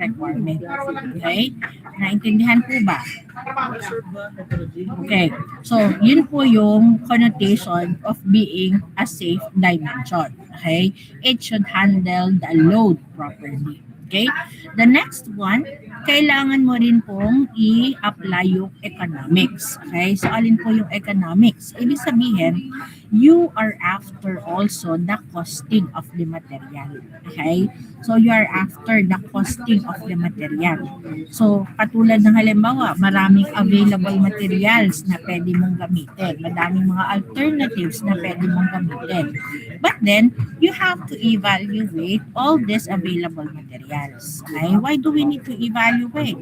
requirement. Okay? Naintindihan po ba? Okay. So, yun po yung connotation of being a safe dimension. Okay? It should handle the load properly. Okay? The next one, kailangan mo rin pong i-apply yung economics. Okay? So, alin po yung economics? Ibig sabihin, you are after also the costing of the material. Okay? So, you are after the costing of the material. So, katulad ng halimbawa, maraming available materials na pwede mong gamitin. Madaming mga alternatives na pwede mong gamitin. But then, you have to evaluate all these available materials. Okay? Why do we need to evaluate?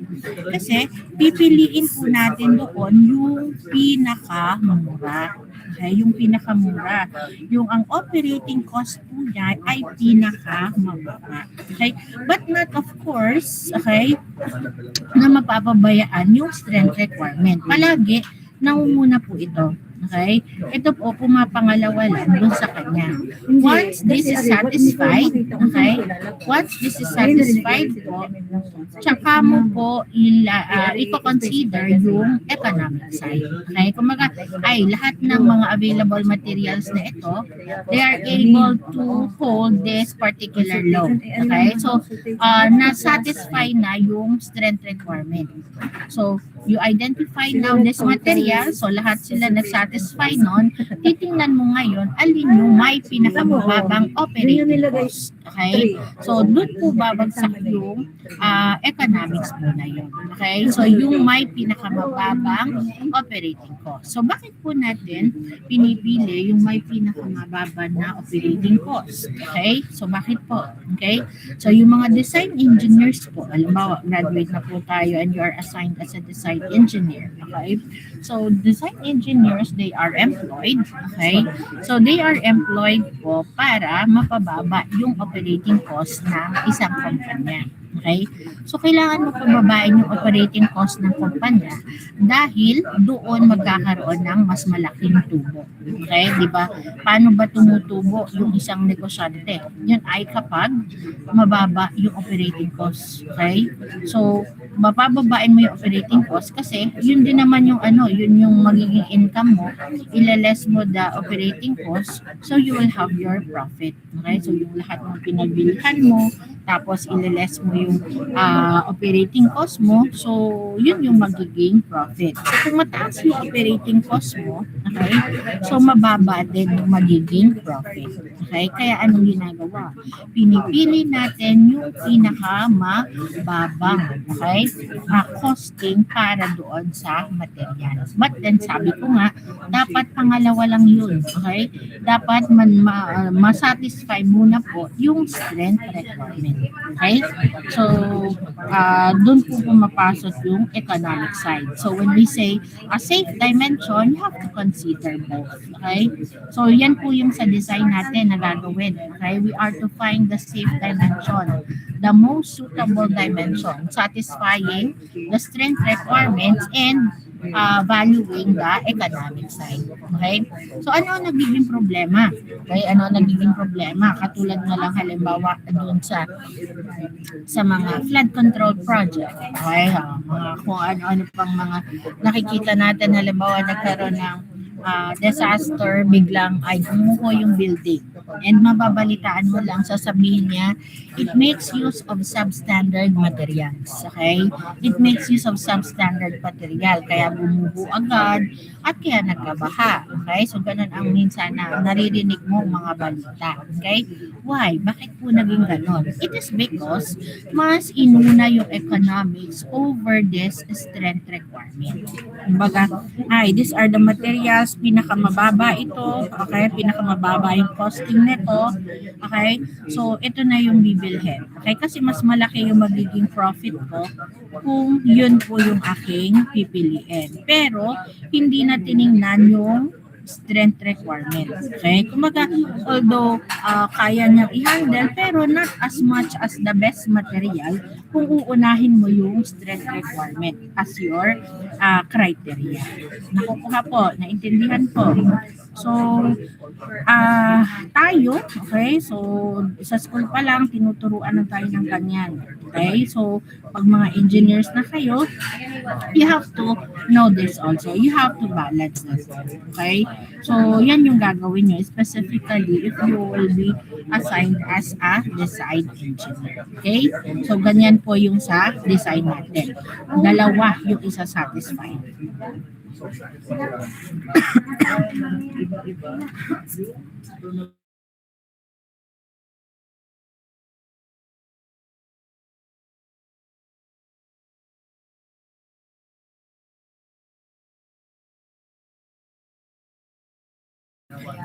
Kasi, pipiliin po natin doon yung pinakamura. Okay, yung pinakamura. Yung ang operating cost po niya ay pinakamababa. Okay? But not of course, okay, na mapapabayaan yung strength requirement. Palagi, nangunguna po ito. Okay? Ito po, pumapangalawa lang dun sa kanya. Once this is satisfied, okay? Once this is satisfied po, tsaka mo po i-consider yung economic side. Okay? Kumaga, ay lahat ng mga available materials na ito, they are able to hold this particular load. Okay? So, na-satisfy na yung strength requirement. So, you identify now this material, so lahat sila nag-satisfy nun, titingnan mo ngayon, alin yung may pinakamababang operating cost. Okay? So, doon po babagsak yung economics po na yun. Okay? So, yung may pinakamababang operating cost. So, bakit po natin pinipili yung may pinakamababa na operating cost? Okay? So, bakit po? Okay? So, yung mga design engineers po, alimbawa, graduate na po tayo and you are assigned as a design engineer. Okay? So, design engineers, they are employed. Okay? So, they are employed po para mapababa yung operating cost ng isang kumpanya. Okay? So, kailangan mo pababain yung operating cost ng kumpanya dahil doon magkakaroon ng mas malaking tubo. Okay? Di ba? Paano ba tumutubo yung isang negosyante? Yun ay kapag mababa yung operating cost. Okay? So, mapababain mo yung operating cost kasi yun din naman yung yun yung magiging income mo. Ilales mo the operating cost so you will have your profit. Okay? So, yung lahat ng pinagbilihan mo, tapos ilales mo yung operating cost mo, so yun yung magiging profit. So kung mataas yung operating cost mo, okay, so mababa din yung magiging profit. Okay, kaya anong ginagawa? Pinipili natin yung pinakamababang, okay, costing para doon sa materials. But then sabi ko nga, dapat pangalawa lang yun, okay? Dapat masatisfy muna po yung strength requirement. Okay? So, doon po pumapasok yung economic side. So, when we say a safe dimension, you have to consider both. Okay? So, yan po yung sa design natin na gagawin. Okay? We are to find the safe dimension, the most suitable dimension, satisfying the strength requirements and valuing the economic side. Okay? So, ano ang nagiging problema? Okay? Ano ang nagiging problema? Katulad na lang halimbawa doon sa mga flood control project. Okay? Mga kung ano-ano pang mga nakikita natin halimbawa nagkaroon ng disaster, biglang ay gumuho yung building. And mababalitaan mo lang, sasabihin niya, it makes use of substandard materials. Okay? It makes use of substandard material. Kaya gumuho agad at kaya nagkabaha. Okay? So, ganun ang minsan na naririnig mo mga balita. Okay? Why? Bakit po naging ganun? It is because mas inuna yung economics over this strength requirement. Kumbaga, these are the materials, pinakamababa ito, okay? Pinakamababa yung costing nito, okay? So, ito na yung bibilhin. Okay? Kasi mas malaki yung magiging profit ko kung yun po yung aking pipiliin. Pero, hindi na tiningnan yung strength requirement. Okay? Kumbaga, although kaya niyang i-handle, pero not as much as the best material kung uunahin mo yung strength requirement as your criteria. Nakukuha po, naintindihan po. So, tayo, okay, so sa school pa lang, tinuturuan na tayo ng ganyan. Okay, so pag mga engineers na kayo, you have to know this also. You have to balance this. Okay, so yan yung gagawin nyo, specifically if you will be assigned as a design engineer. Okay, so ganyan po yung sa design natin. Dalawa yung isa satisfied.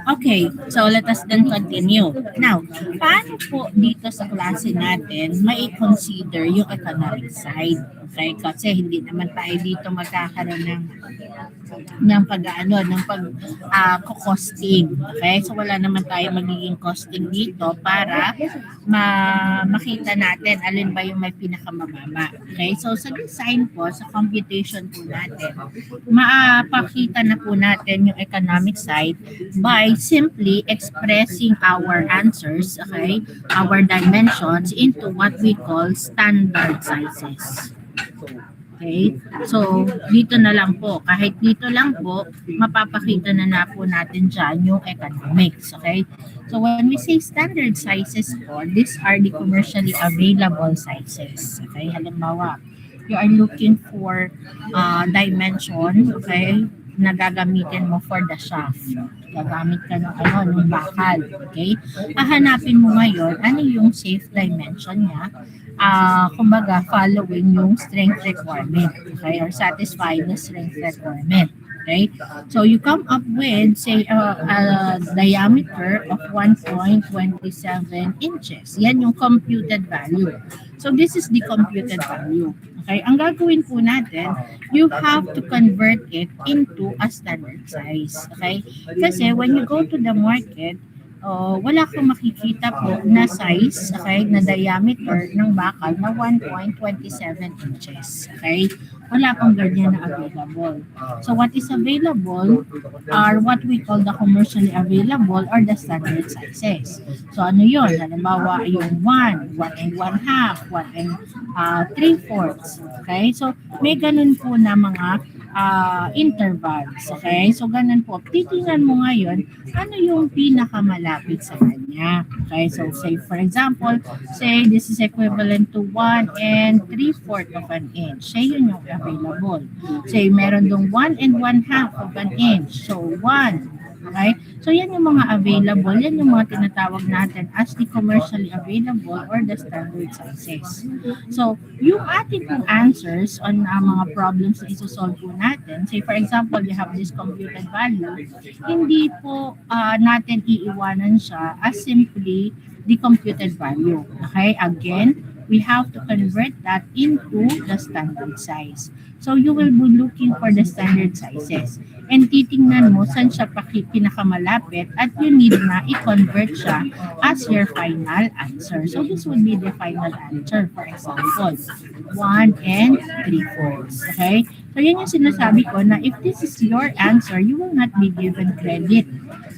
Okay, so let us then continue. Now, paano po dito sa klase natin may consider yung economic side? Okay, kasi hindi naman tayo dito magkakaroon ng pag-ano, ng costing. Okay? So wala naman tayo magiging costing dito para makita natin alin ba yung may pinakamababa. Okay? So sa design po, sa computation po natin, mapakita na po natin yung economic side by simply expressing our answers, okay, our dimensions into what we call standard sizes. Okay? So, dito na lang po. Kahit dito lang po, mapapakita na po natin dyan yung economics. Okay? So, when we say standard sizes po, these are the commercially available sizes. Okay? Halimbawa, you are looking for dimension, okay, na gagamitin mo for the shaft. Gagamit ka ng bakal. Okay? Hahanapin mo ngayon ano yung safe dimension niya, kumbaga following yung strength requirement, okay, or satisfy the strength requirement. Okay, so you come up with say a diameter of 1.27 inches. Yan yung computed value. So this is the computed value. Okay, ang gagawin po natin, you have to convert it into a standard size. Okay, kasi when you go to the market, wala kang makikita po na size, okay, na diameter ng bakal na 1.27 inches. Okay? Wala pang ganyan na available. So what is available are what we call the commercially available or the standard sizes. So ano yun? Halimbawa yung 1 and 1/2, 1 and 3/4. Okay? So may ganun po na mga intervals. Okay? So ganun po. Titingnan mo ngayon ano yung pinakamalapit sa kanya. Okay? So say for example, say this is equivalent to 1 and 3/4 of an inch. Say yun yung available. Say meron dong 1 and 1/2 of an inch. So 1. Okay? So yan yung mga available, yan yung mga tinatawag natin as the commercially available or the standard sizes. So yung ating pong answers on mga problems na isosolve po natin, say for example, you have this computed value, hindi po natin iiwanan siya as simply the computed value. Okay? Again, we have to convert that into the standard size. So you will be looking for the standard sizes. And titingnan mo saan siya pinakamalapit at you need na i-convert siya as your final answer. So this would be the final answer. For example, 1 and 3/4. Okay? So yan yung sinasabi ko na if this is your answer, you will not be given credit.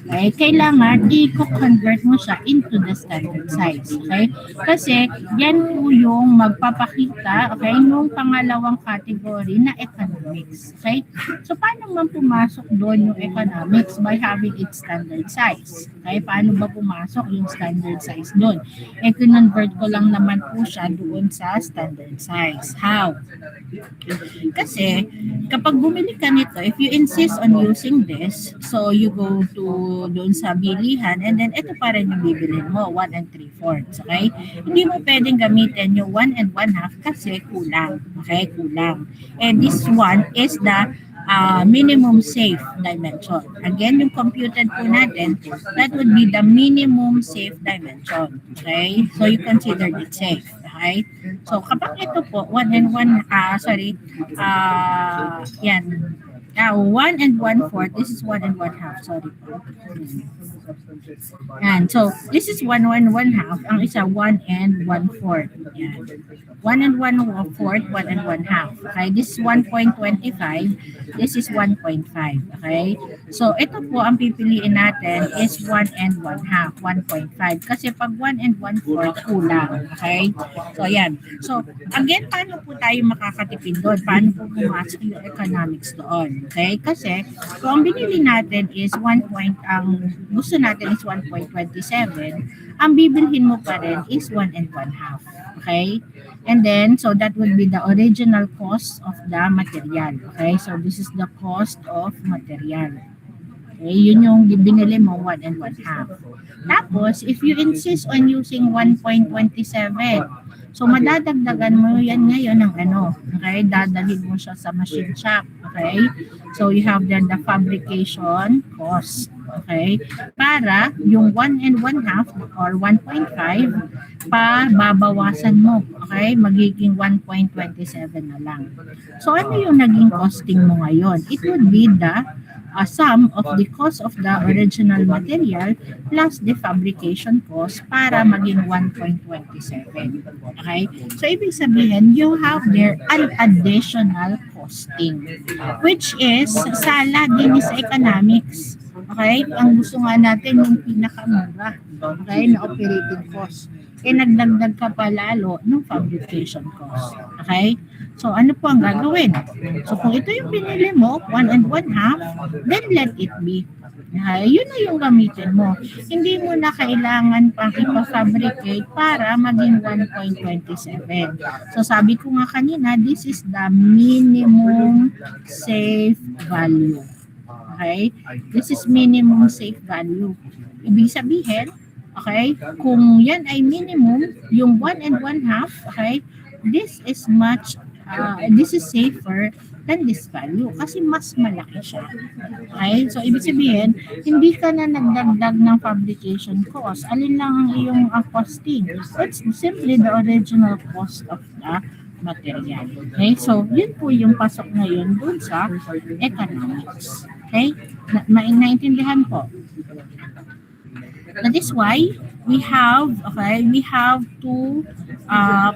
Okay? Kailangan i-convert mo siya into the standard size. Okay? Kasi yan po yung magpapakita, okay, nung pangalawang category na economics. Okay? So paano man pumasok doon yung economics by having its standard size? Okay? Paano ba pumasok yung standard size doon? Convert ko lang naman po siya doon sa standard size. How? Kasi kapag bumili ka nito, if you insist on using this, so you go to doon sa bilihan and then ito pa rin yung bibilhin mo, 1 and 3/4. Okay? Hindi mo pwedeng gamitin yung 1 and 1/2 kasi kulang. Okay? Kulang. And this one is the minimum safe dimension. Again, yung computed po natin, that would be the minimum safe dimension. Okay? So you consider it safe. Okay? So kapag ito po, 1 and 1, yan, 1 and 1/4. This is 1 and 1/2. Sorry po. And so, this is 1 and 1/2. Ang isa, 1 and 1/4. Yan. 1 and 1/4, 1 and 1/2. Okay, this is 1.25. This is 1.5. Okay, so ito po ang pipiliin natin is 1 and 1/2, 1.5. Kasi pag 1 and 1/4, kulang. Okay, so yan. So, again, paano po tayo makakatipid doon? Paano po pumasok yung economics doon? Okay, kasi kung ang binili natin is 1 point, ang gusto natin is 1.27, ang bibilhin mo pa rin is 1 and 1/2. Okay? And then, so that would be the original cost of the material. Okay? So this is the cost of material. Okay? Yun yung binili mo, 1 and 1/2. Tapos, if you insist on using 1.27, so madadagdagan mo yan ngayon ng ano. Okay? Dadalhin mo siya sa machine shop. Okay? So you have then the fabrication cost. Okay? Para yung 1 and 1/2 or 1.5 pa babawasan mo. Okay? Magiging 1.27 na lang. So ano yung naging costing mo ngayon? It would be the sum of the cost of the original material plus the fabrication cost para maging 1.27. Okay? So ibig sabihin, you have there an additional costing, which is sala din sa economics. Okay? Ang gusto nga natin yung pinakamura. Okay? Na operating cost. Nagdagdag ka pa lalo ng fabrication cost. Okay? So, ano po ang gagawin? So, kung ito yung pinili mo, 1 and 1/2, then let it be. Yun na yung gamitin mo. Hindi mo na kailangan pang ipa-fabricate para maging 1.27. So, sabi ko nga kanina, this is the minimum safe value. Okay? This is minimum safe value. Ibig sabihin, okay, kung yan ay minimum, yung 1 and 1/2, okay, this is safer than this value kasi mas malaki siya. Okay? So, ibig sabihin, hindi ka na nagdagdag ng fabrication cost. Alin lang ang iyong costing? It's simply the original cost of the material. Okay? So, yun po yung pasok ngayon dun sa economics. Okay? Naintindihan po. That is why we have to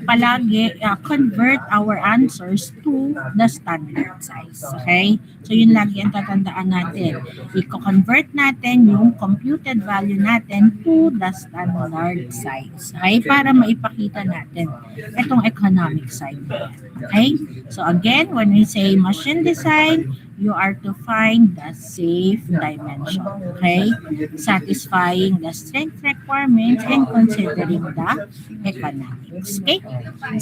palagi convert our answers to the standard size. Okay? So yun lagi ang tatandaan natin. I-convert natin yung computed value natin to the standard size. Okay? Para maipakita natin itong economic side. Okay? So again, when we say machine design, you are to find the safe dimension, okay? Satisfying the strength requirements and considering the economics, okay?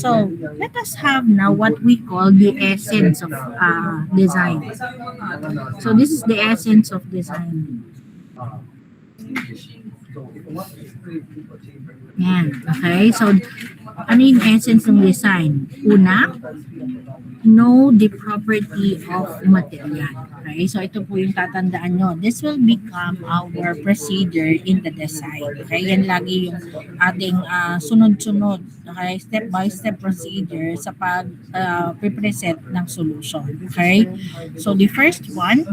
So, let us have now what we call the essence of design. So, this is the essence of design. Yan, okay? So, ano yung essence ng design? Una, know the property of material. Okay, so ito po yung tatandaan nyo. This will become our procedure in the design. Okay, yan lagi yung ating sunod-sunod, okay, step-by-step procedure sa pag-present ng solution. Okay, so the first one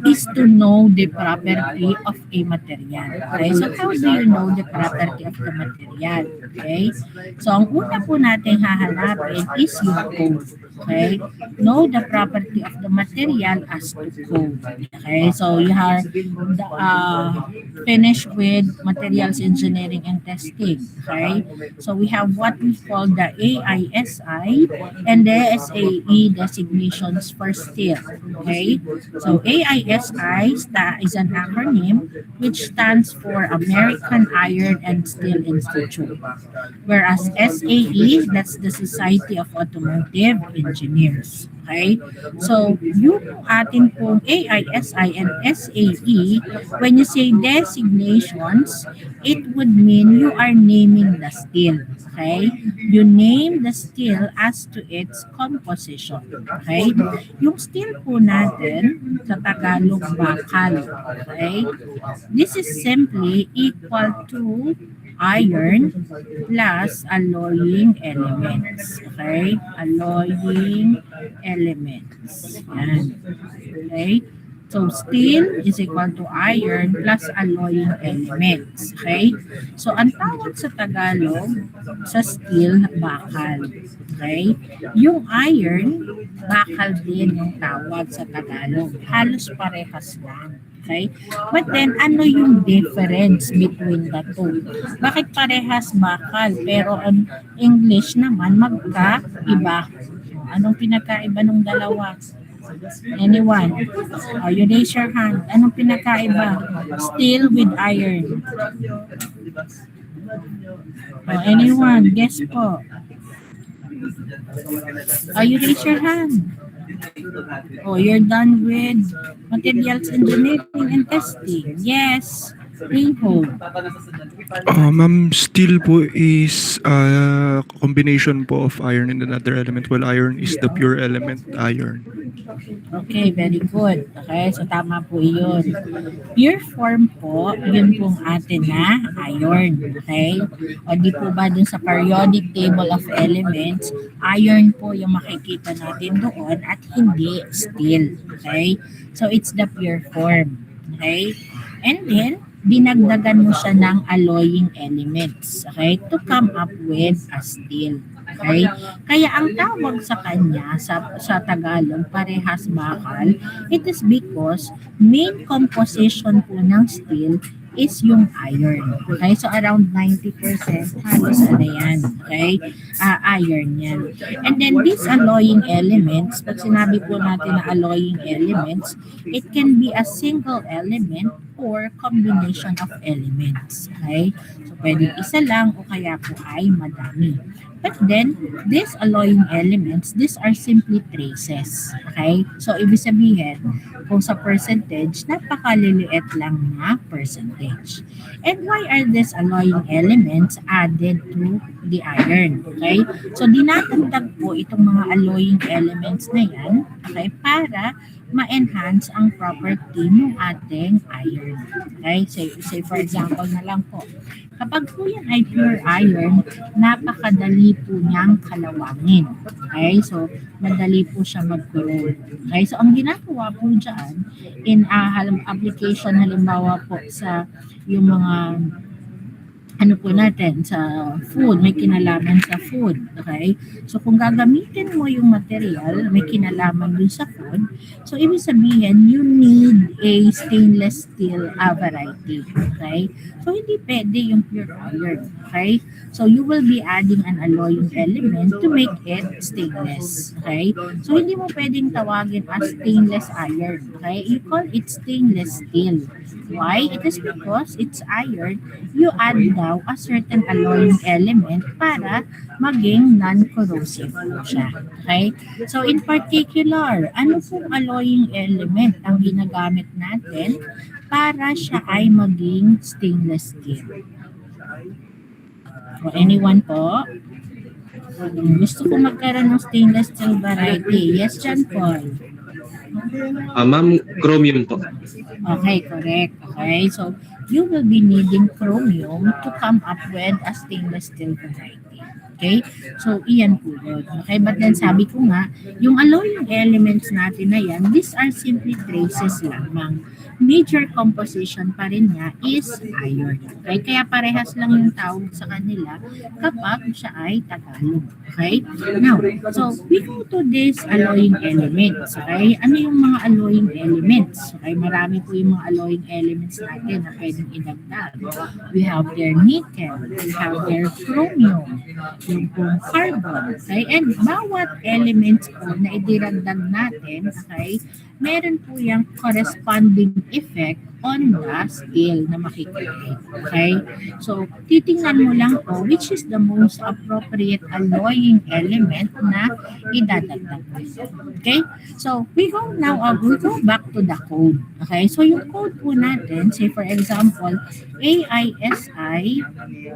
is to know the property of a material. Okay, so how do you know the property of the material? Okay, so ang una po natin hahanapin is yung code. Okay, know the property of the material as to code. Okay, so you are finished with materials engineering and testing. Okay, so we have what we call the AISI and the SAE designations for steel. Okay, so AISI is an acronym which stands for American Iron and Steel Institute, whereas SAE, that's the Society of Automotive Engineers. Okay? So, yung atin pong AISI and SAE, when you say designations, it would mean you are naming the steel. Okay? You name the steel as to its composition. Okay? Yung steel po natin, sa Tagalog, bakal. Okay? This is simply equal to iron plus alloying elements. Okay? Alloying elements. Yan. Okay? So, steel is equal to iron plus alloying elements. Okay? So, ang tawag sa Tagalog, sa steel, bakal. Okay? Yung iron, bakal din yung tawag sa Tagalog. Halos parehas lang. Okay? But then, ano yung difference between the two? Bakit parehas bakal? Pero ang English naman, magkaiba. Anong pinagkaiba ng dalawa? Anyone? Or you raise your hand. Anong pinakaiba? Steel with iron. Anyone? Guess po. You raise your hand. You're done with materials engineering and testing. Yes. Ringhold. Ma'am, steel po is a combination po of iron and another element, while iron is the pure element, iron. Okay, very good. Okay, so tama po yun. Pure form po, yun pong atin na iron. Okay? O di po ba dun sa periodic table of elements, iron po yung makikita natin doon at hindi steel. Okay? So it's the pure form. Okay? And then, dinagdagan mo siya ng alloying elements, okay, to come up with a steel. Okay? Kaya ang tawag sa kanya sa Tagalog, parehas bakal, it is because main composition po ng steel is yung iron. Okay? So around 90% halos ano yan. Okay? Iron yan. And then these alloying elements, pag sinabi po natin na alloying elements, it can be a single element or combination of elements. Okay? So pwedeng isa lang o kaya po ay madami. But then, these alloying elements, these are simply traces. Okay? So, ibig sabihin, kung sa percentage, napakaliliit lang na percentage. And why are these alloying elements added to the iron? Okay? So, dinatagdag po itong mga alloying elements na yan, okay, para ma-enhance ang property ng ating iron. Okay? Say for example na lang po, kapag po yan ay pure iron, napakadali po niyang kalawangin. Okay? So, madali po siya mag-corrode. Okay? So, ang ginagawa po dyan, in application halimbawa po sa yung mga po natin sa food, may kinalaman sa food. Okay? So, kung gagamitin mo yung material, may kinalaman dun sa food, so, ibig sabihin, you need a stainless steel variety. Okay? So, hindi pwede yung pure iron. Okay? So, you will be adding an alloying element to make it stainless. Okay? So, hindi mo pwedeng tawagin as stainless iron. Okay? You call it stainless steel. Why? It is because it's iron, you add daw a certain alloying element para maging non-corrosive siya. Okay? So, in particular, ano pong alloying element ang ginagamit natin para siya ay maging stainless steel? O anyone po? Gusto ko magkaroon ng stainless steel variety. Yes, John Paul. Ma'am, chromium po. Okay, correct. Okay, so you will be needing chromium to come up with a stainless steel variety. Okay? So, iyan po yun. Okay, but then sabi ko nga, yung alloying elements natin na yan, these are simply traces lamang. Major composition pa rin niya is iron. Okay? Kaya parehas lang yung tawag sa kanila kapag siya ay Tagalog. Okay? Now, so we go to these alloying elements. Okay? Ano yung mga alloying elements? Okay? Marami po yung mga alloying elements natin na pwedeng idagdag. We have their nickel. We have their chromium. Yung pong carbon. Okay? And bawat elements po na idiragdag natin, okay, meron po yung corresponding effect on the steel na makikita. Okay? So, titingnan mo lang po which is the most appropriate alloying element na idadagdag. Okay? So, we go back to the code. Okay? So, yung code po natin, say for example, AISI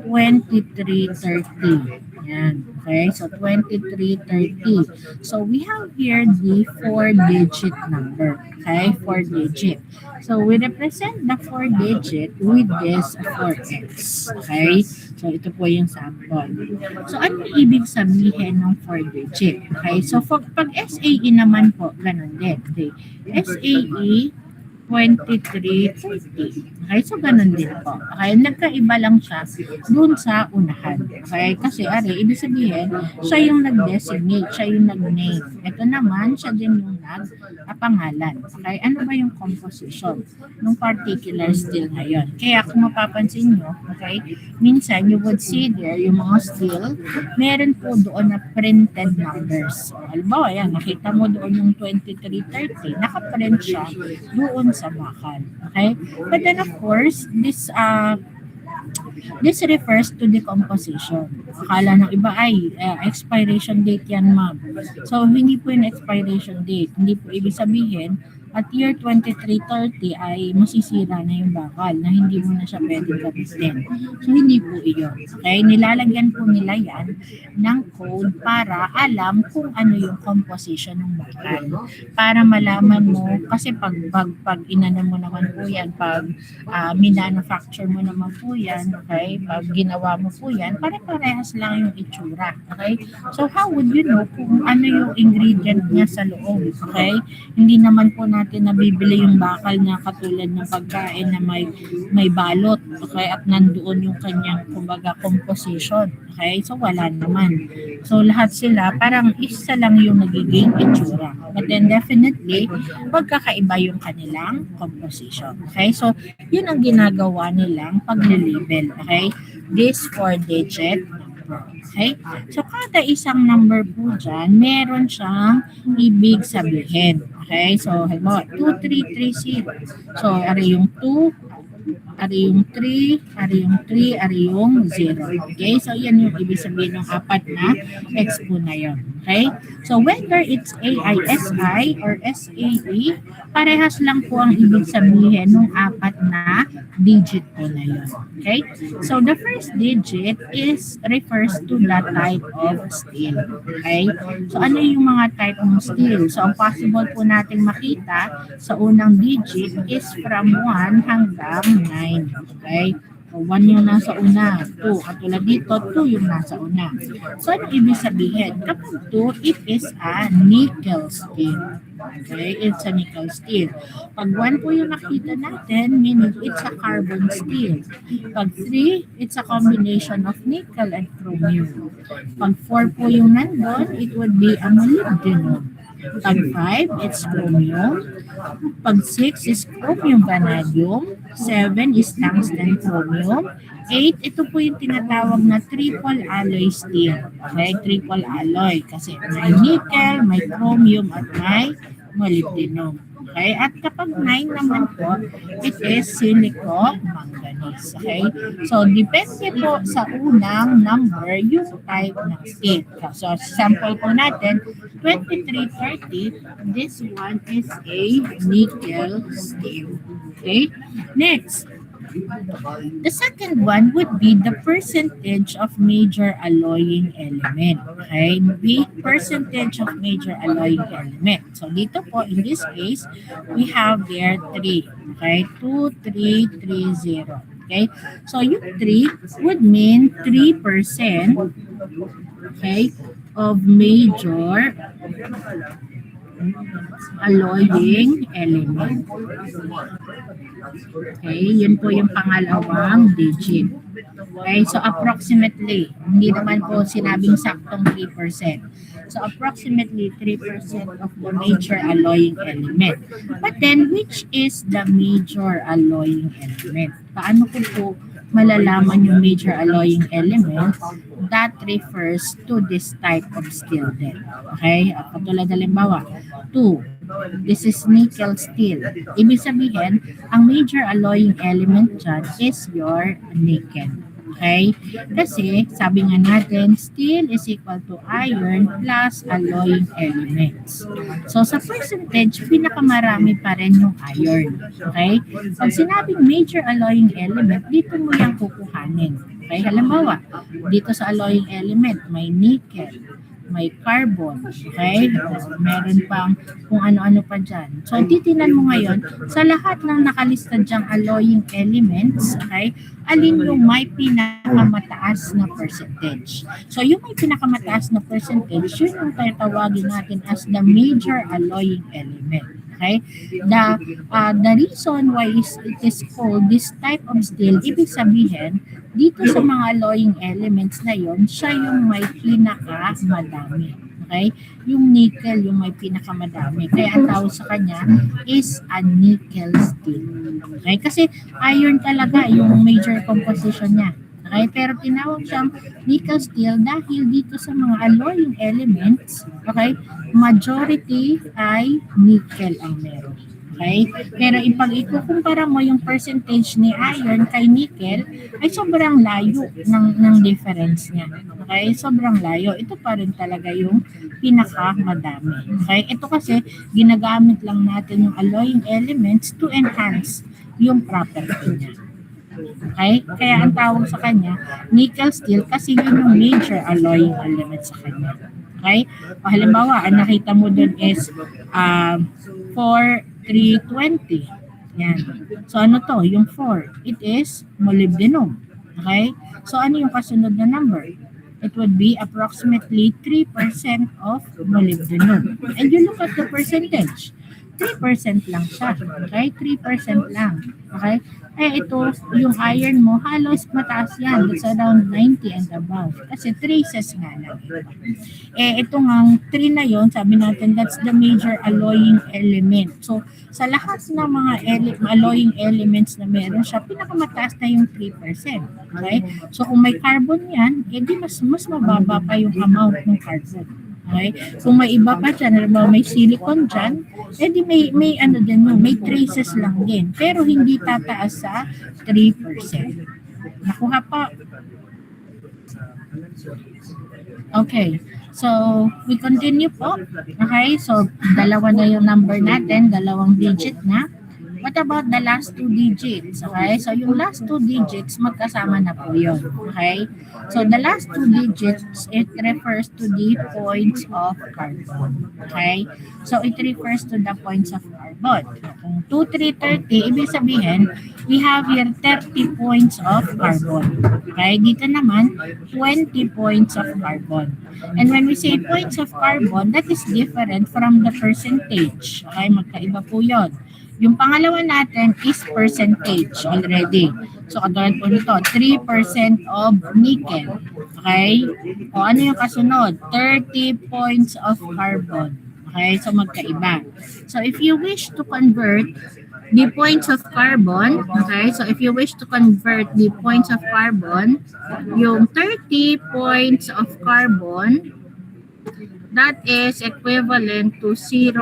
2330. Yan. Okay? So, 2330. So, we have here the 4-digit number. Okay? 4-digit. So, we represent present the 4-digit with this 4x. Okay? So, ito po yung sample. So, ano ibig sabihin ng 4-digit? Okay? So, pag SAE naman po, ganun din. Okay? SAE 2330. Okay, so ganun din po. Okay, nagkaiba lang siya dun sa unahan. Okay, kasi ibig sabihin, siya yung nag-designate, siya yung nag-name. Ito naman, siya din yung nag-pangalan. Okay, ano ba yung composition ng particular steel ngayon? Kaya kung mapapansin nyo, okay, minsan you would see there yung mga steel, meron po doon na printed numbers. So, halimbawa, yan, nakita mo doon yung 2330, nakaprint siya doon sa bakal. Okay? But then of course, this refers to the composition. Akala ng iba ay expiration date yan, ma'am. So, hindi po yung expiration date. Hindi po ibig sabihin at year 2330 ay masisira na yung bakal na hindi mo na siya pwedeng gamitin. So, hindi po iyon. Okay? Nilalagyan po nila yan ng code para alam kung ano yung composition ng bakal. Para malaman mo, kasi pag inano mo naman po yan, pag minanufacture mo naman po yan, okay? Pag ginawa mo po yan, pare-parehas lang yung itsura. Okay? So, how would you know kung ano yung ingredient niya sa loob? Okay? Hindi naman po natin nabibili yung bakal na katulad ng pagkain na may balot, okay, at nandoon yung kanyang kumbaga composition, okay, so wala naman. So lahat sila parang isa lang yung nagiging itsura, but then definitely magkakaiba yung kanilang composition. Okay, so yun ang ginagawa nilang pagle-label. Okay, this 4-digit number. Okay? So, kada isang number po dyan, meron siyang ibig sabihin. Okay? So, halimbawa, 2330. So, ari yung 2, ari yung 3, ari yung 3, ari yung 0. Okay? So, yan yung ibig sabihin ng apat na expo na yun. Okay? So, whether it's AISI or SAE, parehas lang po ang ibig sabihin ng apat na digit po na yun. Okay? So, the first digit refers to the type of steel. Okay? So, ano yung mga type ng steel? So, ang possible po nating makita sa unang digit is from 1 hanggang 9. Okay? So, 1 yung nasa una, 2. Katulad dito, 2 yung nasa una. So, ano ibig sabihin? Kapag 2, it is a nickel steel. Okay? It's a nickel steel. Pag 1 po yung nakita natin, meaning it's a carbon steel. Pag 3, it's a combination of nickel and chromium. Pag 4 po yung nandun, it would be a molybdenum. Pag 5, it's chromium. Pag 6 is chromium vanadium. 7 is tungsten chromium. 8, ito po yung tinatawag na triple alloy steel. Okay, triple alloy. Kasi may nickel, may chromium, at may molybdenum. Okay, at kapag 9 naman po, it is silico-manganese. Okay, so depende po sa unang number yung type ng steel. So sample po natin, 2330, this one is a nickel steel. Okay, next. The second one would be the percentage of major alloying element. Okay? The percentage of major alloying element. So, dito po, in this case, we have there 3. Okay? 2, 3, 3, 0. Okay? So, yung 3 would mean 3%, okay, of major alloying element. Okay, yun po yung pangalawang digit. Okay, so approximately, hindi naman po sinabing saktong 3%. So approximately 3% of the major alloying element. But then, which is the major alloying element? Paano ko po malalaman yung major alloying element? That refers to this type of steel then. Okay? Katulad halimbawa, 2. This is nickel steel. Ibig sabihin, ang major alloying element dyan is your nickel. Okay? Kasi, sabi nga natin, steel is equal to iron plus alloying elements. So, sa percentage, pinakamarami pa rin yung iron. Okay? Pag sinabing major alloying element, dito mo yung kukuhanin. Okay? Halimbawa, dito sa alloying element, may nickel, may carbon, okay? Meron pang kung ano-ano pa dyan. So, titinan mo ngayon, sa lahat ng nakalista dyang alloying elements, okay, alin yung may pinakamataas na percentage. So, yung may pinakamataas na percentage, yun yung tatawagin natin as the major alloying element. Okay? The reason why it is called this type of steel, ibig sabihin, dito sa mga alloying elements na yon, siya yung may pinakamadami. Okay? Yung nickel, yung may pinakamadami. Kaya ang tawag sa kanya is a nickel steel. Okay? Kasi iron talaga yung major composition niya. Okay? Pero tinawag siyang nickel steel dahil dito sa mga alloying elements, okay, majority ay nickel ang meron. Okay? Pero pag ikukumpara mo yung percentage ni iron kay nickel, ay sobrang layo ng difference niya. Okay? Sobrang layo. Ito pa rin talaga yung pinakamadami. Okay? Ito kasi, ginagamit lang natin yung alloying elements to enhance yung property niya. Okay? Kaya ang tawag sa kanya, nickel steel kasi yun yung major alloying element sa kanya. Okay? O halimbawa, ang nakita mo dun is 4,320. Yan. So ano to? Yung 4. It is molybdenum. Okay? So ano yung kasunod na number? It would be approximately 3% of molybdenum. And you look at the percentage. 3% lang siya. Okay? 3% lang. Okay? Eh ito, yung iron mo, halos mataas yan. It's around 90 and above. Kasi traces nga lang. Eh ito nga, 3 na yon, sabi natin, that's the major alloying element. So, sa lahat ng mga alloying elements na meron siya, pinakamataas na yung 3%. Okay? So, kung may carbon yan, edi mas mababa pa yung amount ng carbon. Okay? Kung may iba pa dyan, may silicon dyan, edi may ano din mo, may traces lang din. Pero hindi tataas sa 3%. Nakuha pa. Okay. So, we continue po. Okay? So, dalawa na yung number natin, 2 digit na. What about the last 2 digits? Okay? So, yung last 2 digits, magkasama na po yun. Okay? So, the last 2 digits, it refers to the points of carbon. Okay? So, it refers to the points of carbon. Kung 2, 3, 30, ibig sabihin, we have here 30 points of carbon. Okay? Dito naman, 20 points of carbon. And when we say points of carbon, that is different from the percentage. Okay? Magkaiba po yun. Yung pangalawa natin is percentage already. So, katulad po nito, 3% of nickel. Okay? O ano yung kasunod? 30 points of carbon. Okay? So, magkaiba. So, if you wish to convert the points of carbon, okay? So, if you wish to convert the points of carbon, yung 30 points of carbon, that is equivalent to 0.30%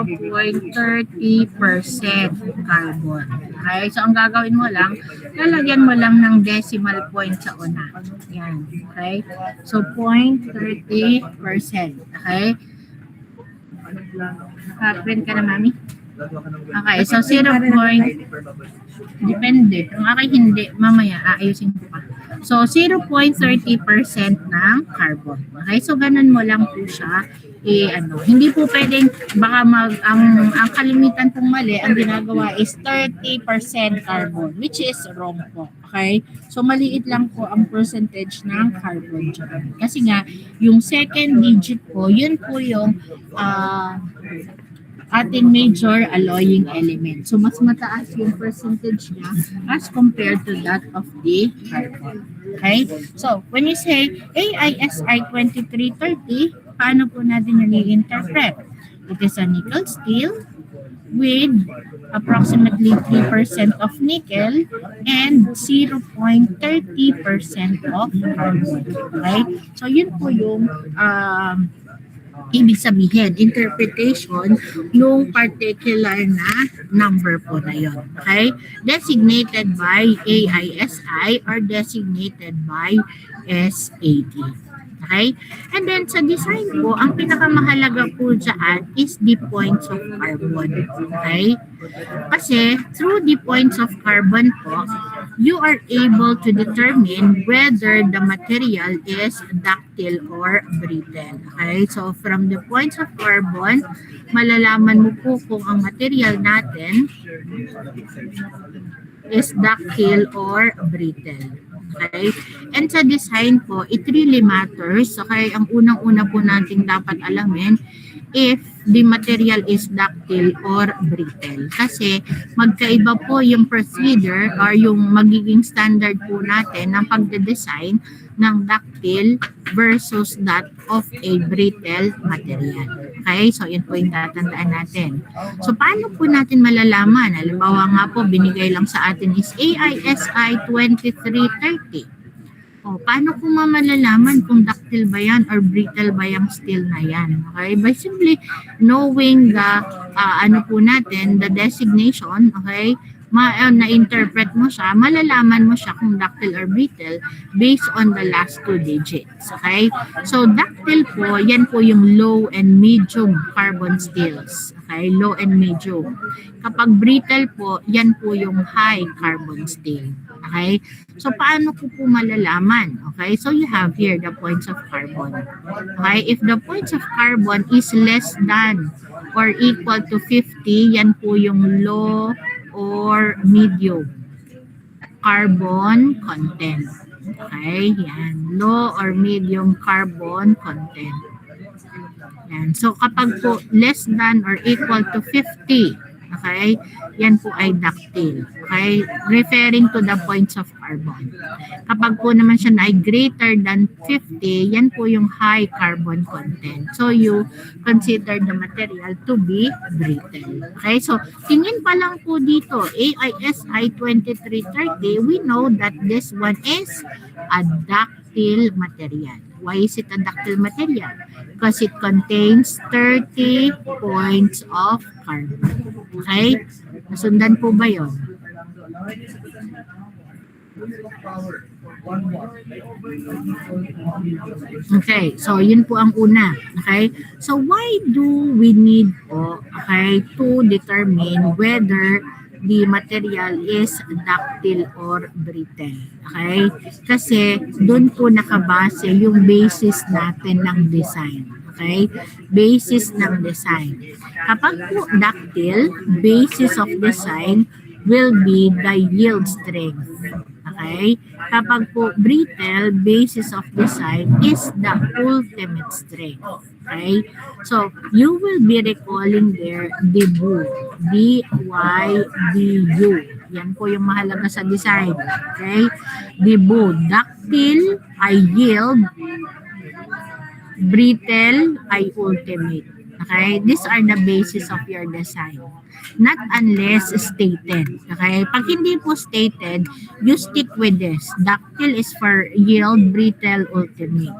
carbon. Okay? So, ang gagawin mo lang, lalagyan mo lang ng decimal point sa una. Yan. Okay? So, 0.30%. Okay? Naka-print ka na, mami? Okay. So, 0. Depende. Kung akin hindi, mamaya aayusin ko pa. So, 0.30% ng carbon. Okay? So, ganun mo lang po siya. Hindi po pwedeng, baka ang kalimitan pong mali, ang ginagawa is 30% carbon, which is wrong po. Okay? So, maliit lang po ang percentage ng carbon dyan. Kasi nga, yung second digit po, yun po yung ating major alloying element. So, mas mataas yung percentage niya as compared to that of the carbon. Okay? So, when you say AISI 2330, paano po natin yung i-interpret? It is a nickel steel with approximately 3% of nickel and 0.30% of carbon. Okay? So, yun po yung ibig sabihin, interpretation yung particular na number po na yun. Okay? Designated by AISI or designated by SAT. Okay? And then sa design po, ang pinakamahalaga po dyan is the points of carbon. Okay? Kasi through the points of carbon po, you are able to determine whether the material is ductile or brittle. Okay? So from the points of carbon, malalaman mo po kung ang material natin is ductile or brittle. Okay? And sa design po, it really matters. Okay? Ang unang-una po nating dapat alamin if the material is ductile or brittle. Kasi magkaiba po yung procedure or yung magiging standard po natin ng pagde-design ng ductile versus that of a brittle material. Okay? So, yun po yung tatandaan natin. So, paano po natin malalaman? Halimbawa nga po, binigay lang sa atin is AISI 2330. O, paano ko malalaman kung ductile ba yan or brittle ba yung steel na yan? Okay? By simply knowing the, ano po natin, the designation, okay? Na-interpret mo siya, malalaman mo siya kung ductile or brittle based on the last two digits. Okay? So, ductile po, yan po yung low and medium carbon steels. Okay? Low and medium. Kapag brittle po, yan po yung high carbon steel. Okay? So, paano ko po malalaman? Okay? So, you have here the points of carbon. Okay? If the points of carbon is less than or equal to 50, yan po yung low or medium carbon content. Okay? Yan. Low or medium carbon content. Yan. So, kapag po less than or equal to 50, okay, yan po ay ductile. Okay? Referring to the points of carbon. Kapag po naman siya na ay greater than 50, yan po yung high carbon content. So, you consider the material to be brittle. Okay? So, tingin pa lang po dito, AISI 2330, we know that this one is a ductile material. Why is it a ductile material? Because it contains 30 points of carbon. Okay? Nasundan po ba yun? Okay, so yun po ang una. Okay? So why do we need po, okay, to determine whether the material is ductile or brittle? Okay? Kasi doon po nakabase yung basis natin ng design. Okay? Basis ng design. Kapag po ductile, basis of design will be the yield strength. Okay? Kapag po brittle, basis of design is the ultimate strength. Okay? So, you will be recalling there DBU. D-Y-B-U. Yan po yung mahalaga sa design. Okay? DBU. Ductile ay yield. Brittle ay ultimate. Okay? These are the basis of your design. Not unless stated. Okay? Pag hindi po stated, you stick with this. Ductile is for yield, brittle, ultimate.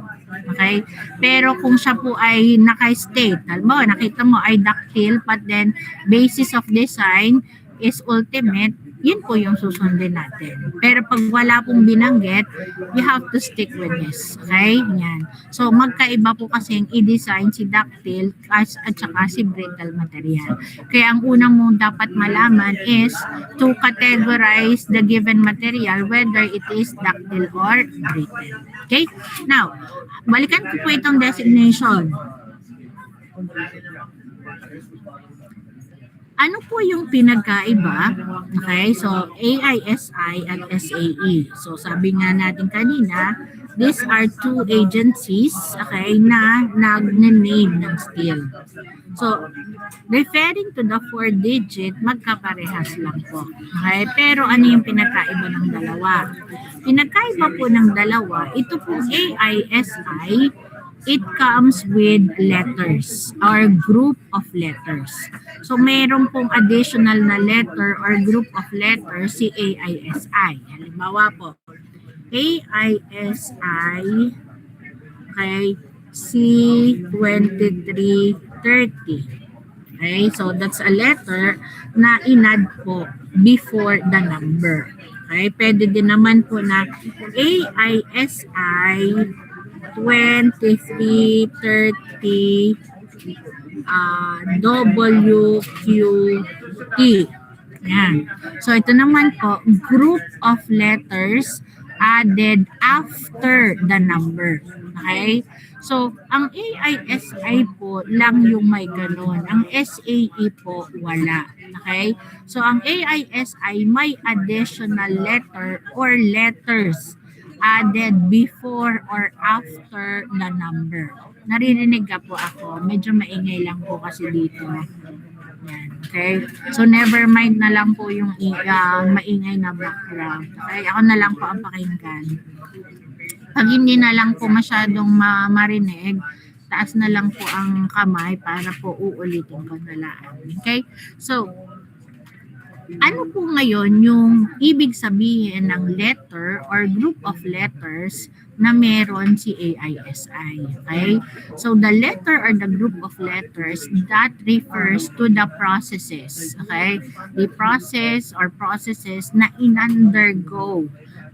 Okay? Pero kung siya po ay naka-state, halimbawa nakita mo ay ductile, but then basis of design is ultimate, yun po yung susundin natin. Pero pag wala pong binanggit, you have to stick with this. Okay? Yan. So, magkaiba po kasing i-design si ductile at saka si brittle material. Kaya ang unang mong dapat malaman is to categorize the given material whether it is ductile or brittle. Okay? Now, balikan ko po itong designation. Ano po yung pinagkaiba? Okay, so AISI at SAE. So sabi nga natin kanina, these are two agencies, okay, na nag-name ng steel. So, referring to the 4-digit, magkaparehas lang po. Okay, pero ano yung pinagkaiba ng dalawa? Pinagkaiba po ng dalawa, ito pong AISI, it comes with letters or group of letters. So, mayroon pong additional na letter or group of letters si AISI. Halimbawa po, AISI, okay, C2330. Okay, so that's a letter na inad po before the number. Okay, pwede din naman po na AISI 2330 WQT. Yan. So ito naman po, group of letters added after the number. Okay? So, ang AISI po lang yung may ganun. Ang SAE po, wala. Okay? So, ang AISI may additional letter or letters added before or after the number. Naririnig ka po ako. Medyo maingay lang po kasi dito. Yan, okay? So, never mind na lang po yung maingay na background. Okay? Ako na lang po ang pakinggan. Pag hindi na lang po masyadong marinig, taas na lang po ang kamay para po uulitin ko na lang. Okay? So, ano po ngayon yung ibig sabihin ng letter or group of letters na meron si AISI? Okay? So, the letter or the group of letters that refers to the processes. Okay? The process or processes na in-undergo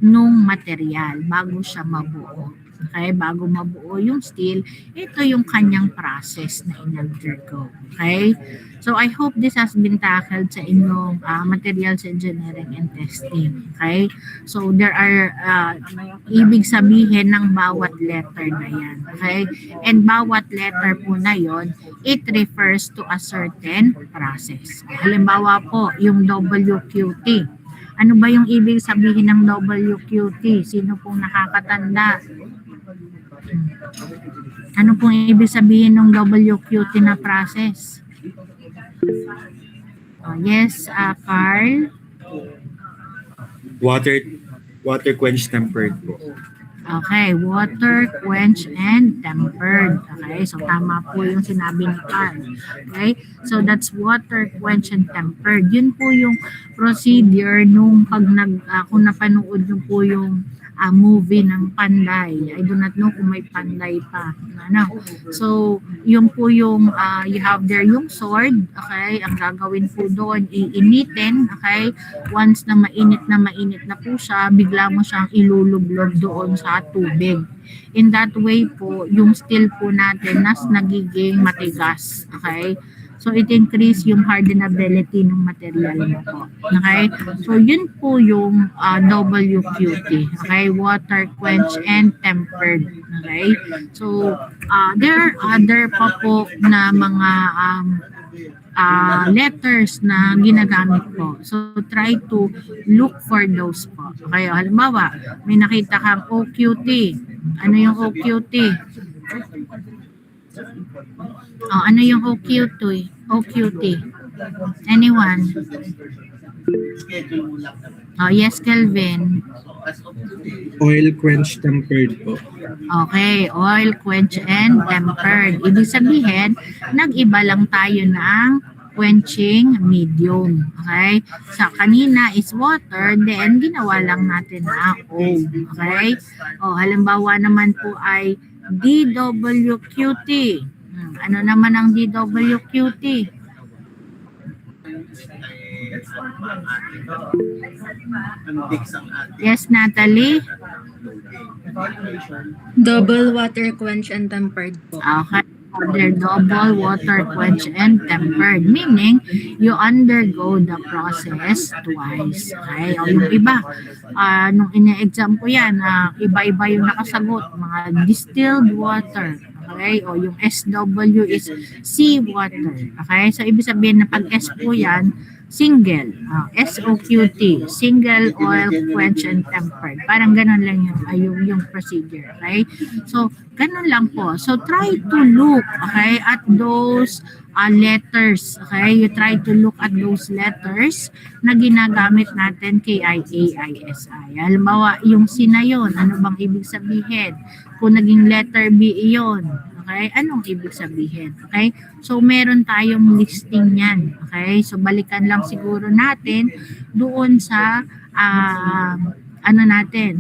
nung material bago siya mabuo. Okay? Bago mabuo yung steel, ito yung kanyang process na in-undergo. Okay? So, I hope this has been tackled sa inyong materials engineering and testing. Okay? So, there are ibig sabihin ng bawat letter na yan. Okay? And bawat letter po na yon, it refers to a certain process. Halimbawa po, yung WQT. Ano ba yung ibig sabihin ng WQT? Sino pong nakakatanda? Ano pong ibig sabihin ng WQT na process? Yes, Carl? Water quench tempered po. Okay, water, quench, and tempered. Okay, so tama po yung sinabi ni Carl. Okay, so that's water, quench, and tempered. Yun po yung procedure nung pag kung napanood nyo po yung movie ng Panday. I do not know kung may Panday pa. Ano? So, yun po yung you have there yung sword. Okay, ang gagawin po doon, iinitin. Okay, once na mainit na po siya, bigla mo siyang ilulublog doon sa tubig. In that way po, yung steel po natin nas nagiging matigas. Okay? So, it increase yung hardenability ng material mo po. Okay? So, yun po yung WQT. Okay? Water, quench, and tempered. Okay? So, there are other pa po na mga letters na ginagamit po. So, try to look for those po. Okay? Halimbawa, may nakita kang OQT. Ano yung OQT? Ano yung OQT? OQT. Anyone? Yes, Kelvin. Oil quench tempered po. Okay, oil, quench, and tempered. Ibig sabihin, nag-iba lang tayo ng quenching medium. Okay? Sa kanina is water, then ginawa lang natin na oil. Okay? Halimbawa naman po ay DWQT. Ano naman ang DWQT? Yes, Natalie? Double water quench and tempered po. Okay. They're double water quench and tempered. Meaning, you undergo the process twice. Okay? O yung iba, nung ine-exam ko yan, iba-iba yung nakasagot. Mga distilled water. Okay? O yung SW is seawater. Okay? So, ibig sabihin na pag S po yan, single, SOQT, single oil quench and tempered. Parang ganun lang yung procedure, okay? So, ganun lang po. So, try to look, okay, at those letters, okay? You try to look at those letters na ginagamit natin kay AISI. Halimbawa, yung C na yun, ano bang ibig sabihin? Kung naging letter B yun, okay? Anong ibig sabihin? Okay? So, meron tayong listing yan. Okay? So, balikan lang siguro natin doon sa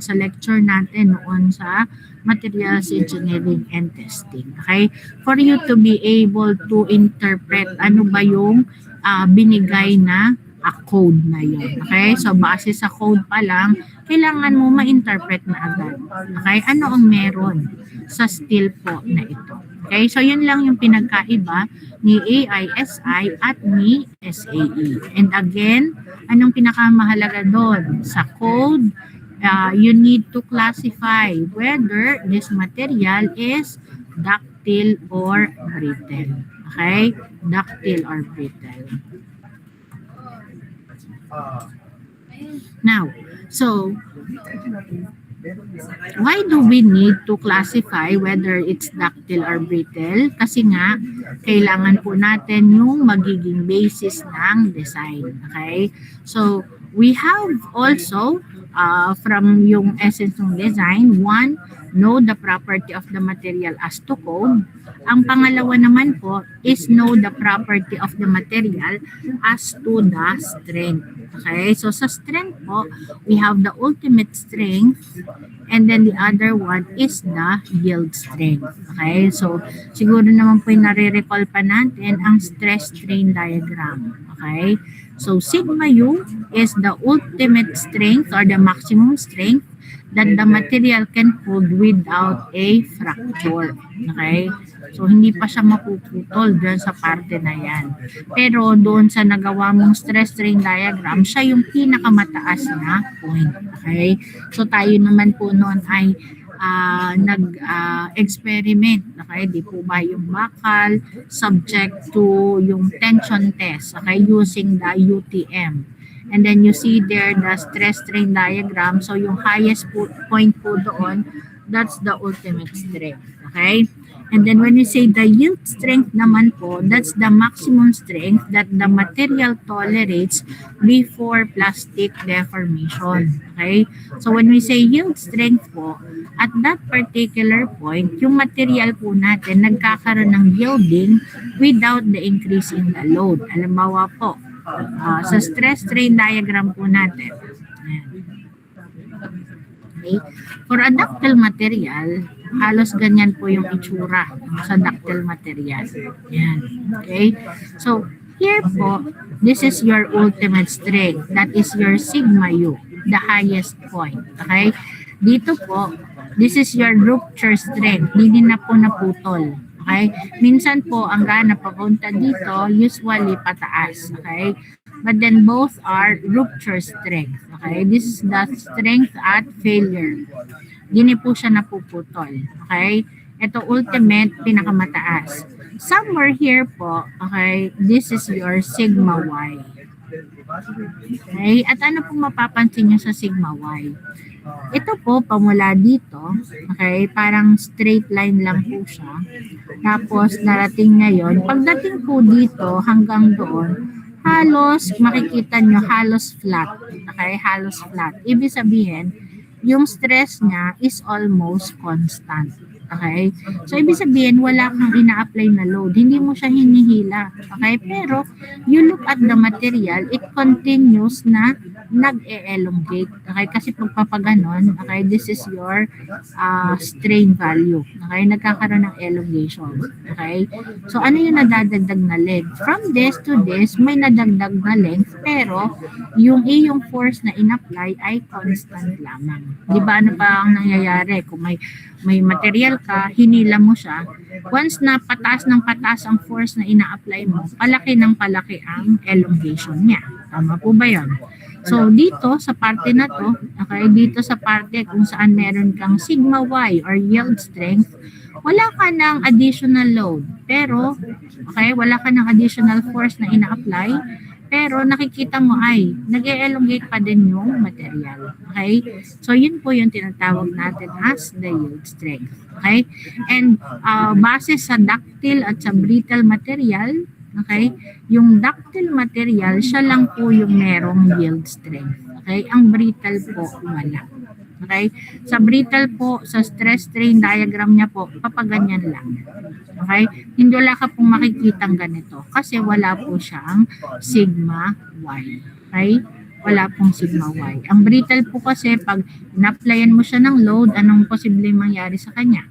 sa lecture natin noon sa materials engineering and testing. Okay? For you to be able to interpret ano ba yung binigay na code na yun. Okay? So, base sa code pa lang, kailangan mo ma-interpret na agad. Okay? Ano ang meron sa still po na ito? Okay? So, yun lang yung pinagkaiba ni AISI at ni SAE. And again, anong pinakamahalaga doon? Sa code, you need to classify whether this material is ductile or brittle. Okay? Ductile or brittle. Now, so, why do we need to classify whether it's ductile or brittle? Kasi nga, kailangan po natin yung magiging basis ng design. Okay? So, we have also, from yung essence ng design, one, know the property of the material as to code. Ang pangalawa naman po is know the property of the material as to the strength. Okay? So, sa strength po, we have the ultimate strength and then the other one is the yield strength. Okay? So, siguro naman po yung nare-recall pa natin ang stress-strain diagram. Okay? So, sigma U is the ultimate strength or the maximum strength that the material can hold without a fracture. Okay? So, hindi pa siya mapuputol dyan sa parte na yan. Pero doon sa nagawa mong stress-strain diagram, siya yung pinakamataas na point. Okay? So, tayo naman po noon ay nag-experiment. Okay? Di po ba yung bakal subject to yung tension test, okay? Using the UTM. And then you see there the stress-strain diagram. So, yung highest point po doon, that's the ultimate strength. Okay? And then when you say the yield strength naman po, that's the maximum strength that the material tolerates before plastic deformation. Okay? So when we say yield strength po, at that particular point, yung material po natin nagkakaroon ng yielding without the increase in the load. Halimbawa po, sa stress-strain diagram po natin. Okay? For a ductile material, halos ganyan po yung itsura sa ductile material. Yan. Okay? So, here po, this is your ultimate strength. That is your sigma U, the highest point. Okay? Dito po, this is your rupture strength. Hindi na po naputol. Okay? Minsan po, ang gana papunta dito, usually pataas. Okay? But then both are rupture strength. Okay? This is the strength at failure. Hindi po siya napuputol. Okay? Ito ultimate, pinakamataas. Somewhere here po, okay, this is your sigma Y. Okay? At ano po mapapansin nyo sa sigma Y? Ito po, pamula dito, okay, parang straight line lang po siya. Tapos, narating ngayon. Pagdating po dito, hanggang doon, halos, makikita nyo, halos flat. Okay, halos flat. Ibig sabihin, yung stress niya is almost constant. Okay? So, ibig sabihin, wala kang ina-apply na load. Hindi mo siya hinihila. Okay? Pero, you look at the material, it continues na nag-e-elongate. Okay? Kasi pagpapaganon, okay, this is your strain value. Okay? Nagkakaroon ng elongation. Okay? So, ano yung nadadagdag na length? From this to this, may nadagdag na length, pero yung iyong force na in-apply ay constant lamang. Di ba ano pa ang nangyayari? Kung may material ka, hinila mo siya, once na pataas ng pataas ang force na ina-apply mo, palaki ng palaki ang elongation niya. Tama po ba yun? So, dito sa parte na to, okay, dito sa parte kung saan meron kang sigma Y or yield strength, wala ka ng additional load. Pero, okay, wala ka ng additional force na ina-apply, pero nakikita mo ay nag-elongate pa din yung material. Okay? So, yun po yung tinatawag natin as the yield strength. Okay? And base sa ductile at sa brittle material, okay, yung ductile material, siya lang po yung merong yield strength. Okay? Ang brittle po, wala. Okay? Sa brittle po, sa stress-strain diagram niya po, papaganyan lang. Okay? Hindi wala ka pong makikitang ganito kasi wala po siyang sigma Y. Okay? Wala pong sigma Y. Ang brittle po kasi, pag in-applyan mo siya ng load, anong posibleng mangyari sa kanya?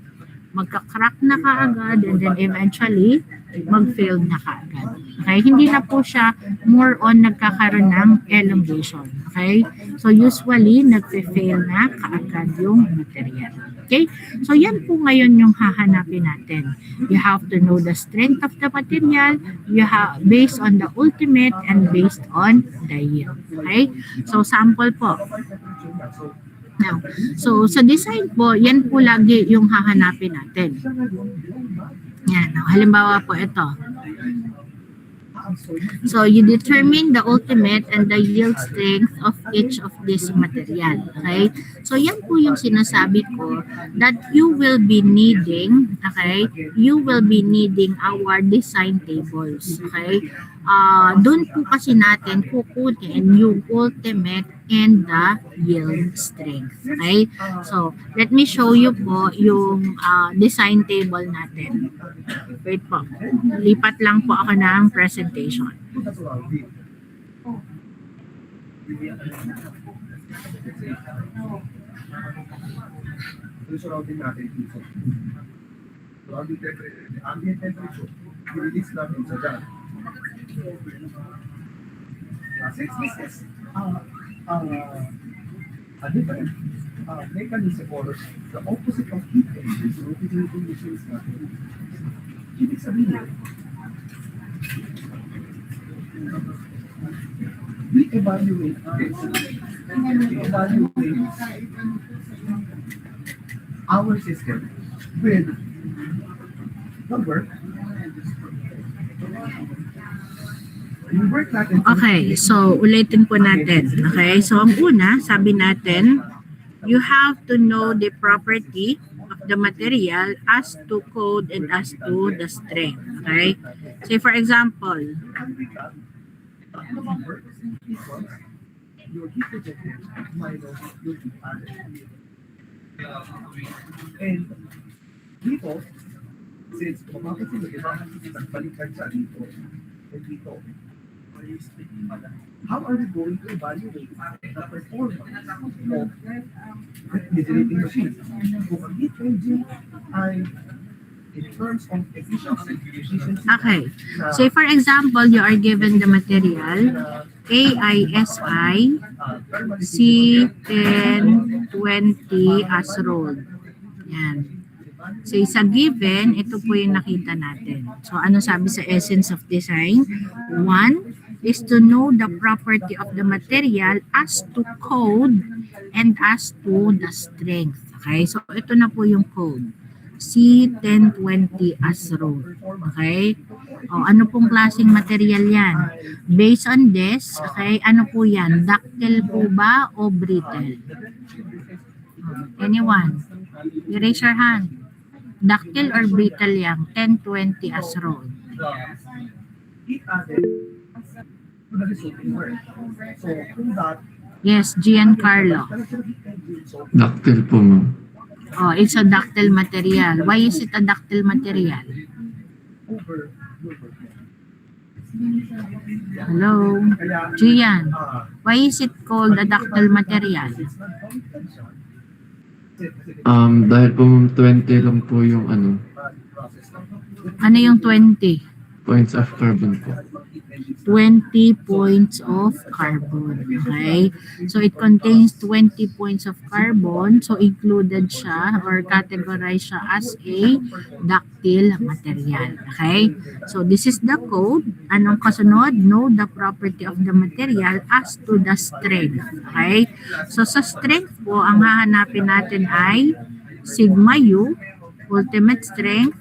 Magka-crack na kaagad and then eventually, mag-fail na kaagad. Okay? Hindi na po siya more on nagkakaroon ng elongation. Okay? So usually, nagpe-fail na kaagad yung material. Okay? So yan po ngayon yung hahanapin natin. You have to know the strength of the material, you have based on the ultimate and based on the yield. Okay? So sample po. Now, so sa design po, yan po lagi yung hahanapin natin. Yan. Now, halimbawa po ito. So you determine the ultimate and the yield strength of each of this material. Okay? So yan po yung sinasabi ko that you will be needing, okay? You will be needing our design tables. Okay? Doon po kasi natin kukunin yung ultimate and the yield strength. Okay? So, let me show you po yung design table natin. Wait po. Lipat lang po ako ng presentation. Ambient temperature, i-release natin sa dyan. Since this is a different mechanism or the opposite of heat engines, refrigerating machines natin, ibig sabihin, we evaluate our system with the work. Yung work natin. Okay, so ulitin po natin. Okay, so ang una, sabi natin, you have to know the property of the material as to code and as to the strength. Okay, say for example, Your heat rejected minus your heat added. And dito, since mapapansin mo, diba, nagbalikan siya dito and dito. How are we going to evaluate the performance of refrigerating machines? Kung ang heat engine ay in terms of efficiency. okay, say for example, you are given the material AISI C1020 as rolled. Yan. So sa given, ito po yung nakita natin. So ano sabi sa essence of design? One is to know the property of the material as to code and as to the strength. Okay, so ito na po yung code. C1020 as rolled. Okay? O, ano pong klaseng material yan? Based on this, okay, ano po yan? Ductile po ba o brittle? Anyone? You raise your hand. Ductile or brittle yan? 1020 as rolled. Heat added to the resulting work. So, kung that, Yes, Giancarlo. Ductile po, ma'am. Oh, it's a ductile material. Why is it a ductile material? over Hello? kaya Gian, why is it called a ductile material? Dahil po, ma'am, 20 lang po yung Ano yung 20? points of carbon po. 20 points of carbon. Okay? So, it contains 20 points of carbon. So, included siya or categorized siya as a ductile material. Okay? So, this is the code. Anong kasunod? Know the property of the material as to the strength. Okay? So, sa strength po, ang hahanapin natin ay sigma U, ultimate strength,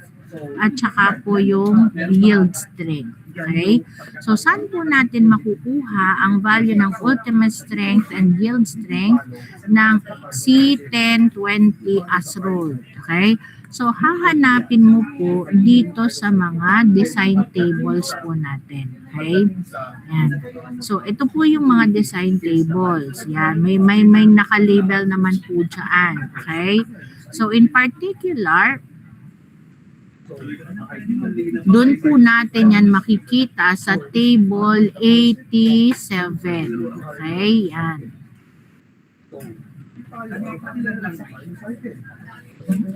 at saka po yung yield strength. Okay? So, saan po natin makukuha ang value ng ultimate strength and yield strength ng C1020 as rolled? Okay? So, hahanapin mo po dito sa mga design tables po natin. Okay? Yan. So, ito po yung mga design tables. Yan. May naka-label naman po dyan. Okay? So, in particular, doon po natin yan makikita sa table 87. Okay, yan.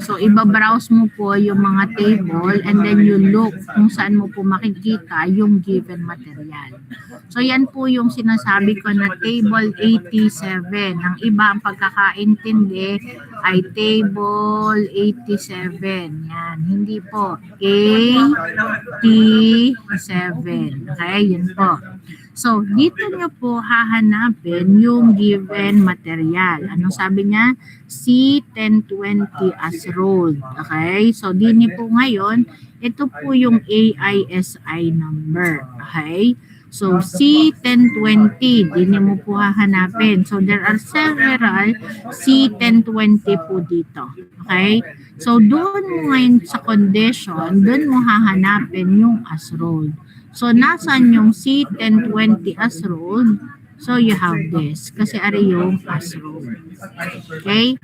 So, ibabrowse mo po yung mga table and then you look kung saan mo po makikita yung given material. So, yan po yung sinasabi ko na table 87. Ang iba ang pagkakaintindi ay table 87. Yan, hindi po. 87. Okay, yun po. So, dito nyo po hahanapin yung given material. Anong sabi niya? C1020 as rolled. Okay? So, dini po ngayon, ito po yung AISI number. Okay? So, C1020, dini mo po hahanapin. So, there are several C1020 po dito. Okay? So, doon mo ngayon sa condition, doon mo hahanapin yung as rolled. So, nasan yung C1020 as rolled? So, you have this. Kasi ari yung as rolled. Okay?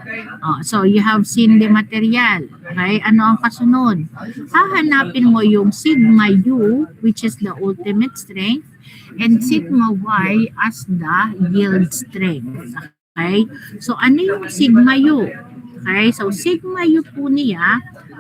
So, you have seen the material. Okay? Ano ang kasunod? Hahanapin mo yung sigma U, which is the ultimate strength, and sigma Y as the yield strength. Okay? So, ano yung sigma U? Okay? So, sigma U po niya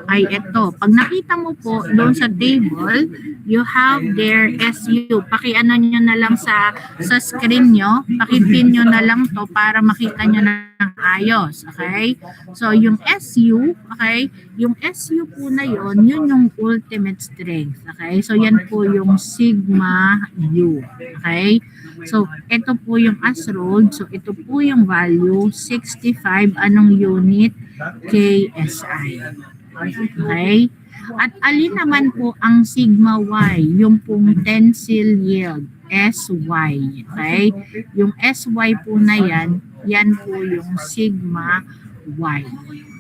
ay ito. Pag nakita mo po doon sa table, you have their SU. Paki-ano nyo na lang sa screen nyo. Paki-pin nyo na lang to para makita nyo na ng ayos. Okay? So, yung SU, okay? Yung SU po na yon, yun yung ultimate strength. Okay? So, yan po yung sigma U. Okay? So, ito po yung as rolled. So, ito po yung value, 65. Anong unit? KSI. Okay? At alin naman po ang sigma Y, yung pong tensile yield, SY. Okay? Yung SY po na yan, yan po yung sigma Y.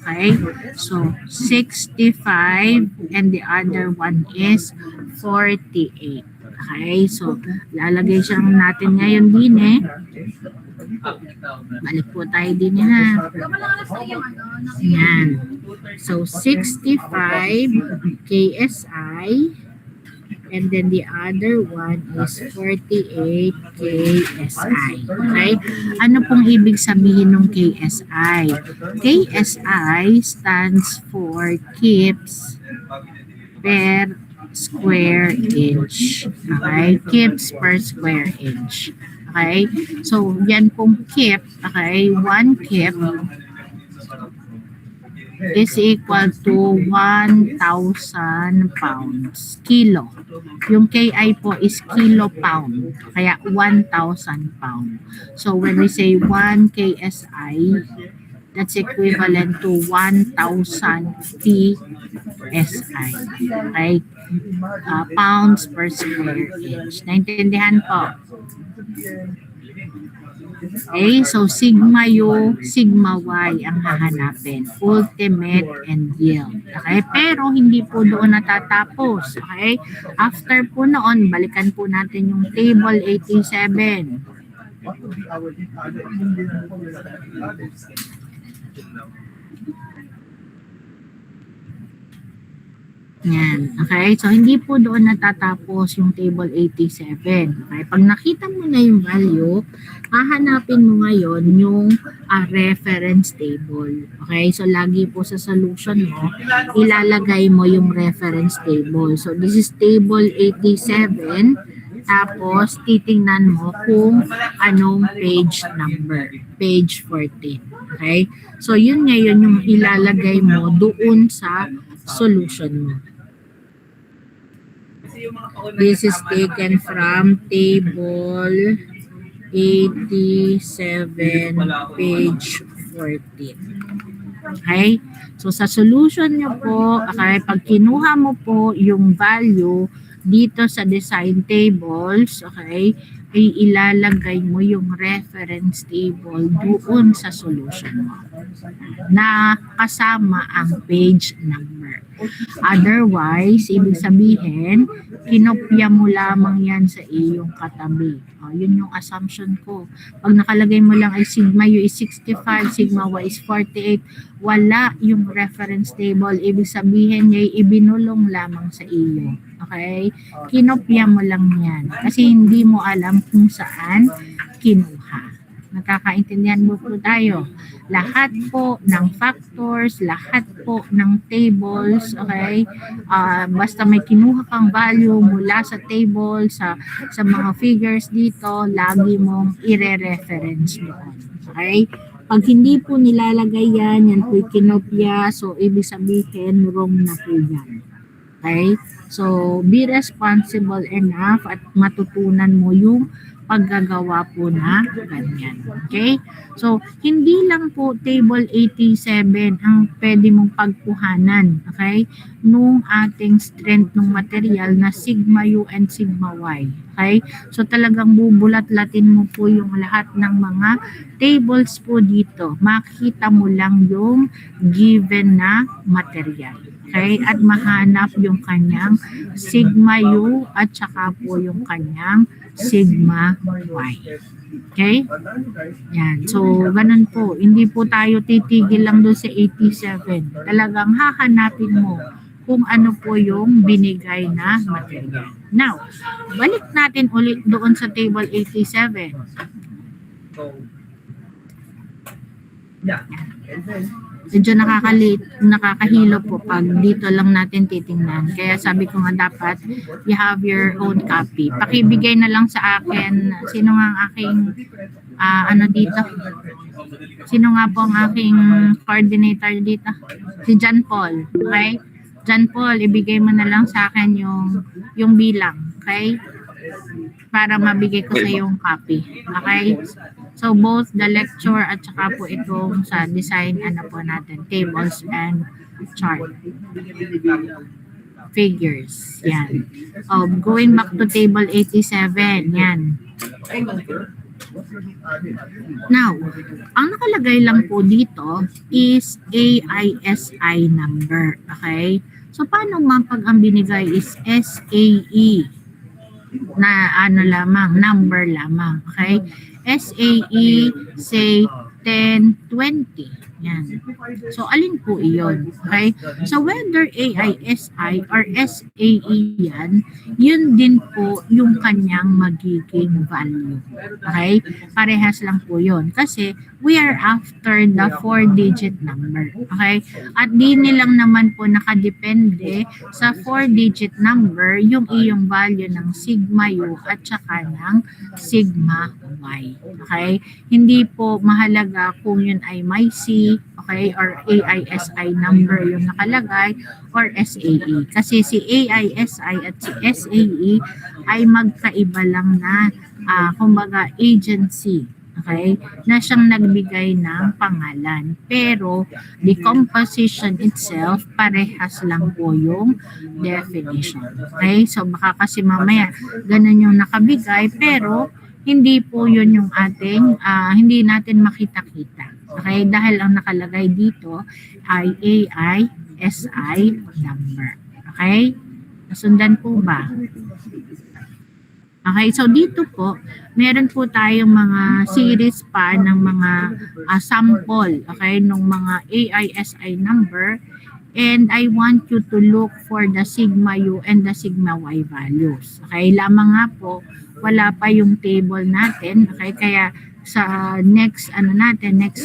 Okay? So, 65 and the other one is 48. Okay? So, lalagay siya natin ngayon din eh. Balik po tayo din ha. Yan. So, 65 KSI and then the other one is 48 KSI. Okay? Ano pong ibig sabihin ng KSI? KSI stands for kips per square inch. Okay? Kips per square inch. Okay? So, yan pong kip, okay? 1 kip is equal to 1,000 pounds. Kilo. Yung KI po is kilo pound. Kaya 1,000 pound. So, when we say 1 KSI, that's equivalent to 1,000 PSI. Okay? Pounds per square inch. Naintindihan po? Okay, so sigma U, sigma Y ang hahanapin. Ultimate and yield. Okay, pero hindi po doon natatapos. Okay, after po noon, balikan po natin yung table 87. What would be our Yan. Okay? So, hindi po doon natatapos yung table 87. Okay? Pag nakita mo na yung value, hahanapin mo ngayon yung reference table. Okay? So, lagi po sa solution mo, ilalagay mo yung reference table. So, this is table 87. Tapos, titingnan mo kung anong page number. Page 14. Okay? So, yun ngayon yung ilalagay mo doon sa solution mo. This is taken from table 87, page 14. Okay? So, sa solution nyo po, okay, pag kinuha mo po yung value dito sa design tables, okay, ay ilalagay mo yung reference table doon sa solution mo na kasama ang page number. Otherwise, ibig sabihin, kinopya mo lamang yan sa iyong katabi. Yun yung assumption ko. Pag nakalagay mo lang ay sigma U is 65, sigma Y is 48, wala yung reference table. Ibig sabihin niya ibinulong lamang sa iyo. Okay? Kinopya mo lang yan. Kasi hindi mo alam kung saan kinuha. Nakakaintindihan mo po tayo. Lahat po ng factors, lahat po ng tables, okay? Basta may kinuha kang value mula sa table, sa mga figures dito, lagi mong ire-reference doon. Okay? Pag hindi po nilalagay yan po'y kinopya, so ibig sabihin wrong na po yan. Okay? So, be responsible enough at matutunan mo yung paggagawa po na ganyan. Okay? So, hindi lang po table 87 ang pwede mong pagkuhanan. Okay? Nung ating strength ng material na sigma U and sigma Y. Okay? So, talagang bubulat-latin mo po yung lahat ng mga tables po dito. Makita mo lang yung given na material. Okay? At mahanap yung kanyang sigma U at saka po yung kanyang sigma Y. Okay? Yan. So, ganun po. Hindi po tayo titigil lang doon sa 87. Talagang hahanapin mo kung ano po yung binigay na material. Now, balik natin ulit doon sa table 87. Medyo nakakahilo po pag dito lang natin titingnan. Kaya sabi ko nga dapat you have your own copy. Pakibigay na lang sa akin. Sino nga ang aking ano dito? Sino nga po ang aking coordinator dito? Si John Paul. Okay? John Paul, ibigay mo na lang sa akin yung bilang. Okay? Para mabigay ko sa yung copy. Okay? So, both the lecture at saka po itong sa design, ano po natin, tables and chart. Figures. Yan. Going back to table 87. Yan. Now, ang nakalagay lang po dito is AISI number. Okay? So, paano pag ang binigay is SAE na ano lamang, number lamang. Okay? SAE, say, 10, 20. Yan. So, alin po iyon? Okay? So, whether AISI or SAE yan, yun din po yung kanyang magiging value. Okay? Parehas lang po yun. Kasi, we are after the 4-digit number. Okay? At di nilang naman po nakadepende sa 4-digit number yung iyong value ng sigma U at saka ng sigma Y. Okay? Hindi po mahalaga kung yun ay may C, okay, or AISI number yung nakalagay or SAE. Kasi si AISI at si SAE ay magkaiba lang na kumbaga agency, okay, na siyang nagbigay ng pangalan. Pero the composition itself, parehas lang po yung definition. Okay, so baka kasi mamaya ganun yung nakabigay pero hindi po yun yung ating, hindi natin makita-kita. Okay, dahil ang nakalagay dito ay AISI number. Okay, nasundan po ba? Okay, so dito po, meron po tayong mga series pa ng mga sample, okay, ng mga AISI number. And I want you to look for the sigma U and the sigma Y values. Okay, lamang nga po, wala pa yung table natin. Okay, kaya sa next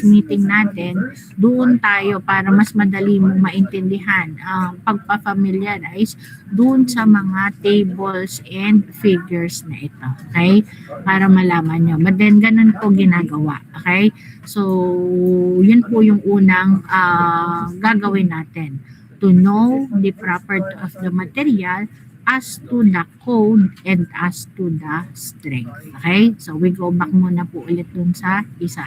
meeting natin, doon tayo para mas madali mong maintindihan pagpa-familiarize doon sa mga tables and figures na ito. Okay? Para malaman nyo. But then, ganun po ginagawa. Okay? So, yun po yung unang gagawin natin. To know the property of the material as to the code and as to the strength. Okay? So, we go back muna po ulit dun sa isa.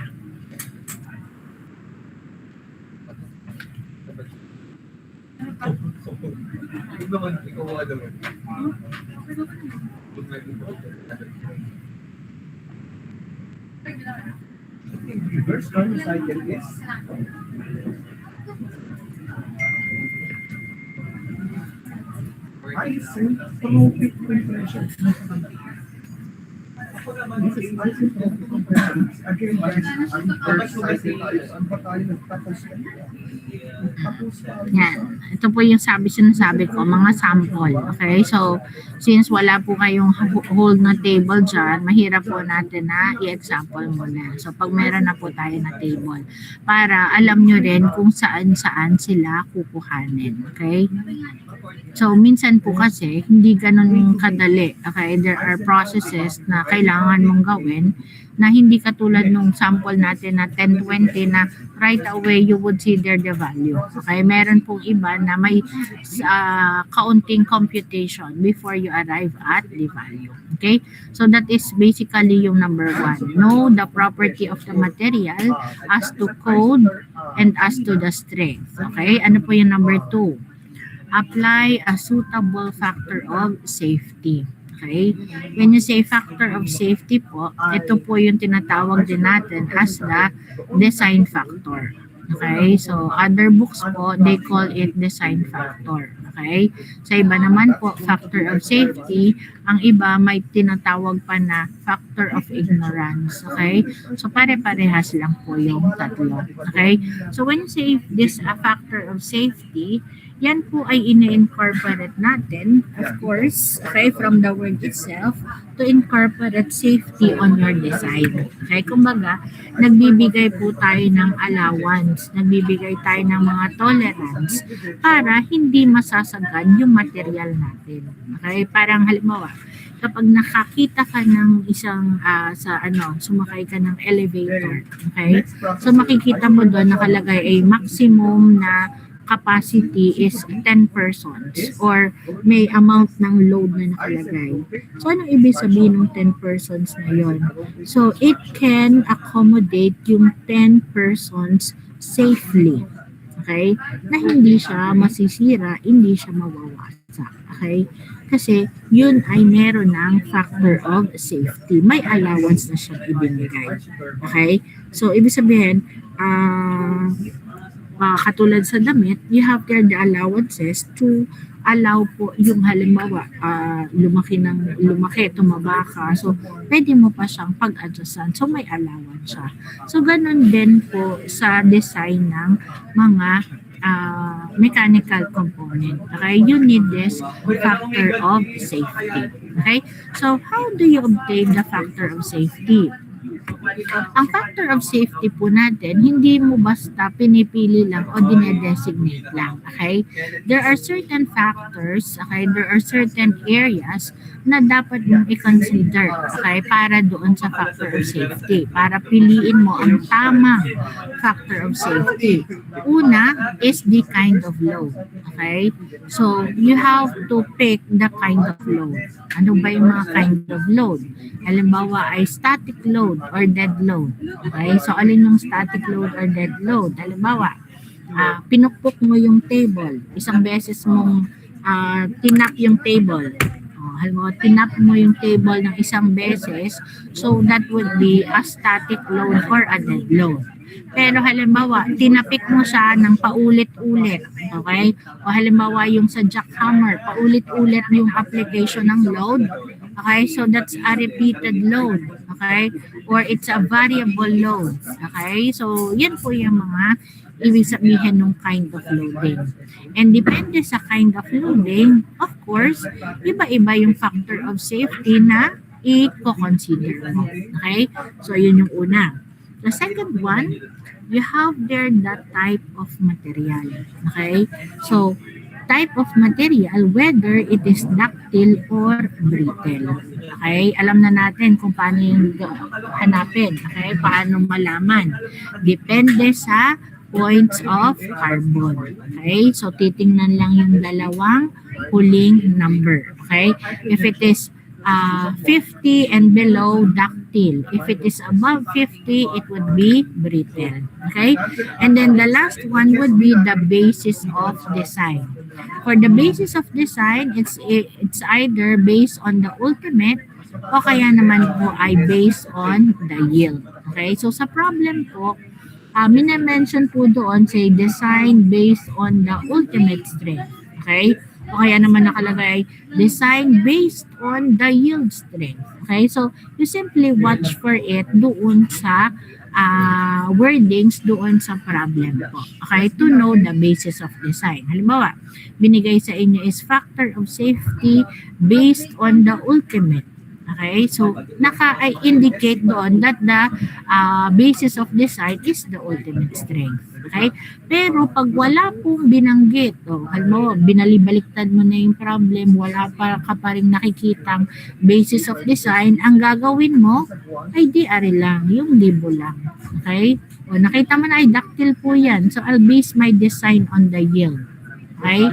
Reverse Carnot cycle is isentropic compression. Again, ang first cycle tayo, ano ba tayo nagtapos yan? Tapos tayo Yan. Ito po yung sinasabi ko, mga sample. Okay? So, since wala po kayong hold na table dyan, mahirap po natin na i-example muna. So, pag meron na po tayo na table, para alam nyo rin kung saan-saan sila kukuhanin. Okay? So, minsan po kasi, hindi ganun kadali. Okay? There are processes na kailangan mong gawin na hindi katulad nung sample natin na 1020 na right away you would see there the value. Okay? Meron pong iba na may kaunting computation before you arrive at the value. Okay? So, that is basically yung number 1. Know the property of the material as to code and as to the strength. Okay? Ano po yung number 2? Apply a suitable factor of safety. Okay? When you say factor of safety po, ito po yung tinatawag din natin as the design factor. Okay? So, other books po, they call it design factor. Okay? Sa iba naman po, factor of safety. Ang iba may tinatawag pa na factor of ignorance. Okay? So, pare-parehas lang po yung tatlo. Okay? So, when you say this a factor of safety, yan po ay ini-incorporate natin, of course, okay, from the word itself, to incorporate safety on your design. Okay, kumbaga, nagbibigay po tayo ng allowance, nagbibigay tayo ng mga tolerance para hindi masasagad yung material natin. Okay, parang halimbawa, kapag nakakita ka ng isang sumakay ka ng elevator, okay, so makikita mo doon nakalagay ay maximum na capacity is 10 persons or may amount ng load na nakalagay. So, ano ibig sabihin ng 10 persons na yon? So, it can accommodate yung 10 persons safely. Okay? Na hindi siya masisira, hindi siya mawawasak. Okay? Kasi, yun ay meron ng factor of safety. May allowance na siyang ibinigay. Okay? So, ibig sabihin, katulad sa damit, you have there the allowances to allow po yung halimbawa, lumaki, tumaba ka. So, pwede mo pa siyang pag-adjustan. So, may allowance siya. So, ganun din po sa design ng mga mechanical component. Okay? You need this factor of safety. Okay? So, how do you obtain the factor of safety? Ang factor of safety po natin, hindi mo basta pinipili lang o dinedesignate lang. Okay? There are certain factors, okay? There are certain areas na dapat mong i-consider, okay? Para doon sa factor of safety. Para piliin mo ang tamang factor of safety. Una is the kind of load. Okay? So, you have to pick the kind of load. Ano ba yung mga kind of load? Halimbawa ay static load or dead load. Okay? So, alin yung static load or dead load? Halimbawa, pinukpok mo yung table. Isang beses mong tinap yung table. Halimbawa, tinap mo yung table ng isang beses. So, that would be a static load or a dead load. Pero halimbawa, tinapik mo siya ng paulit-ulit. Okay? O halimbawa, yung sa jackhammer, paulit-ulit yung application ng load. Okay? So, that's a repeated load. Okay? Or it's a variable load. Okay? So, yan po yung mga ibig sabihin ng kind of loading. And depende sa kind of loading, of course, iba-iba yung factor of safety na i-consider mo. Okay? So, yun yung una. The second one, you have there the type of material. Okay? So, type of material, whether it is ductile or brittle. Okay? Alam na natin kung paano yung hanapin. Okay? Paano malaman. Depende sa points of carbon. Okay? So, titingnan lang yung dalawang huling number. Okay? If it is 50 and below, ductile. If it is above 50, it would be brittle. Okay? And then the last one would be the basis of design. For the basis of design, it's either based on the ultimate o kaya naman po ay based on the yield. Okay? So sa problem po, mina-mention po doon say design based on the ultimate strength. Okay? O kaya naman nakalagay, design based on the yield strength. Okay, so you simply watch for it doon sa wordings doon sa problem po. Okay, to know the basis of design. Halimbawa, binigay sa inyo is factor of safety based on the ultimate. Okay, so naka-indicate doon that the basis of design is the ultimate strength. Okay, pero pag wala pong binanggit, halimbawa, binalibaliktad mo na yung problem, wala ka pa rin nakikitang basis of design, ang gagawin mo ay DRE lang, yung libo lang. Okay, o nakita mo na ay ductile po yan, so I'll base my design on the yield. Okay,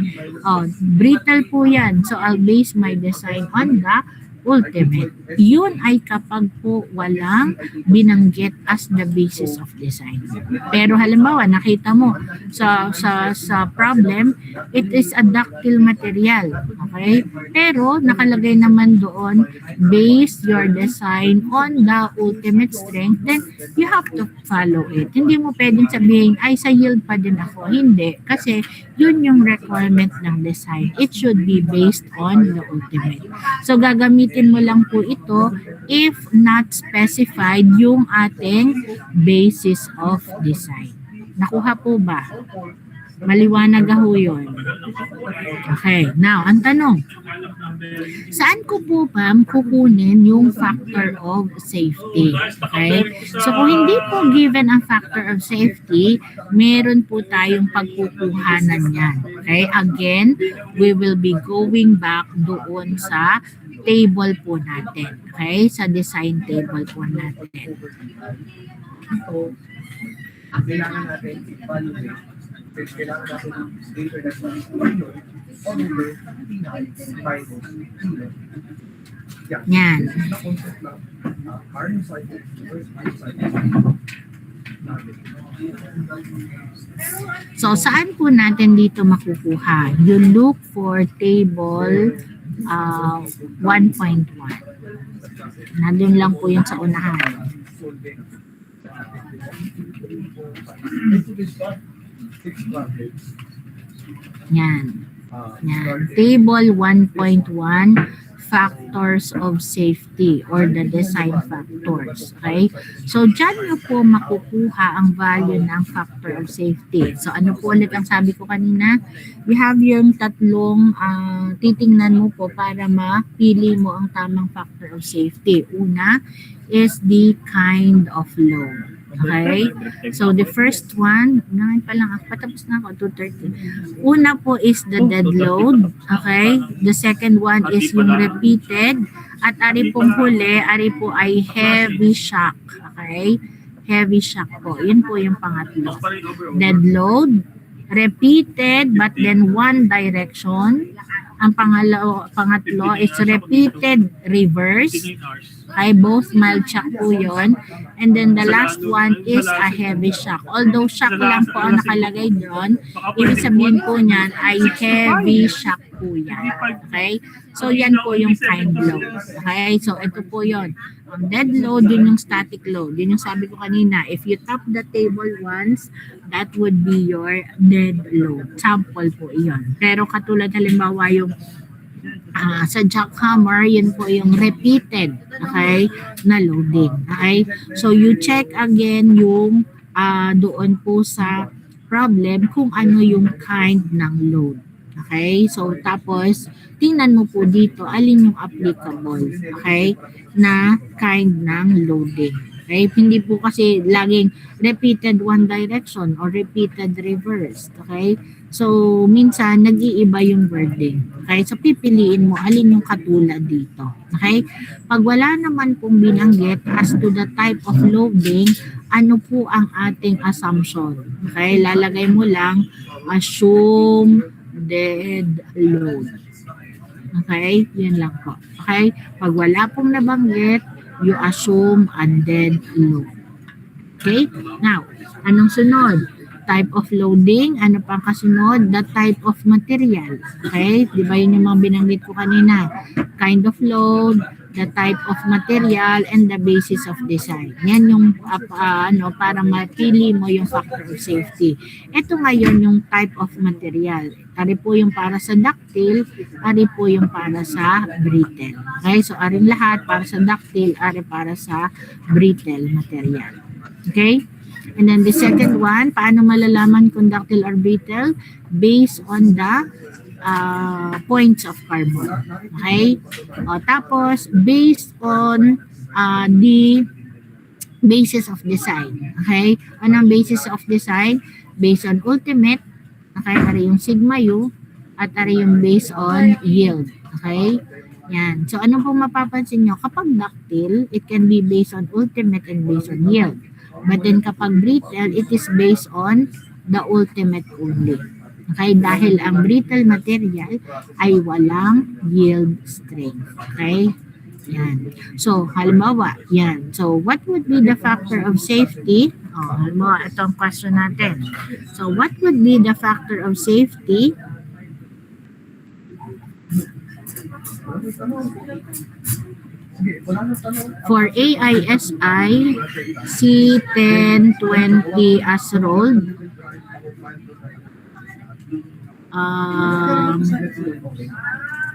brittle po yan, so I'll base my design on the ultimate. Yun ay kapag po walang binanggit as the basis of design. Pero halimbawa, nakita mo sa problem, it is a ductile material. Okay? Pero nakalagay naman doon, base your design on the ultimate strength, then you have to follow it. Hindi mo pwedeng sabihin, ay sa yield pa din ako. Hindi. Kasi yun yung requirement ng design. It should be based on the ultimate. So gagamitin mo lang po ito if not specified yung ating basis of design. Nakuha po ba? Maliwanag ho yun. Okay, now, ang tanong, saan ko po ba kukunin yung factor of safety? Okay, so kung hindi po given ang factor of safety, meron po tayong pagkukuhanan yan. Okay, again, we will be going back doon sa table po natin. Okay, sa design table po natin. Ito, kailangan natin evaluate. Kailangan natin ng data that we over Yan. So, saan po natin dito makukuha? You look for table 1.1. Nandun lang po yung sa unahan. Yan. Yan. Table 1.1, factors of safety or the design factors. Okay? So, dyan nyo po makukuha ang value ng factor of safety. So, ano po ulit ang sabi ko kanina? We have yung tatlong titingnan mo po para mapili mo ang tamang factor of safety. Una is the kind of load. Okay? So, the first one, patapos na ako, 2:30. Una po is the dead load. Okay? The second one is yung repeated. At ari pong huli, ari po ay heavy shock. Okay? Heavy shock po. Yun po yung pangatlo. Dead load, repeated, but then one direction. Ang pangatlo is repeated reverse. Okay, both mild shock po yun. And then the last one is a heavy shock. Although shock lang po ang nakalagay doon, ibig sabihin po niyan ay heavy shock po yan. Okay? So yan po yung kind load. Okay? So ito po yun. Ang dead load, yun yung static load. Yun yung sabi ko kanina. If you tap the table once, that would be your dead load. Sample po iyon. Pero katulad halimbawa yung sa jackhammer, yun po yung repeated, okay, na loading. Okay? So you check again yung doon po sa problem kung ano yung kind ng load. Okay? So tapos tingnan mo po dito alin yung applicable, okay, na kind ng loading. Okay? Hindi po kasi laging repeated one direction or repeated reverse. Okay? So, minsan, nag-iiba yung wording. Okay? So, pipiliin mo alin yung katulad dito. Okay? Pag wala naman pong binanggit as to the type of loading, ano po ang ating assumption? Okay? Lalagay mo lang, assume dead load. Okay? Yun lang po. Okay? Pag wala pong nabanggit, you assume a dead load. Okay? Now, anong sunod? Type of loading. Ano pang kasunod? The type of material. Okay? Di ba yun yung mga binanggit ko kanina? Kind of load, the type of material, and the basis of design. Yan yung para mapili mo yung factor of safety. Ito ngayon yung type of material. Ari po yung para sa ductile, ari po yung para sa brittle. Okay, so aring lahat para sa ductile, ari para sa brittle material. Okay? And then the second one, paano malalaman kung ductile or brittle? Based on the points of carbon. Okay? O, tapos, based on the basis of design. Okay? Anong basis of design? Based on ultimate. Okay? Ari yung sigma U. At ari yung based on yield. Okay? Yan. So, ano pong mapapansin nyo? Kapag ductile, it can be based on ultimate and based on yield. But then kapag brittle, it is based on the ultimate only. Okay? Dahil ang brittle material ay walang yield strength. Okay? Yan. So, halimbawa, yan. So, what would be the factor of safety? Halimbawa, ito ang question natin. So, what would be the factor of safety for AISI C1020 as rolled?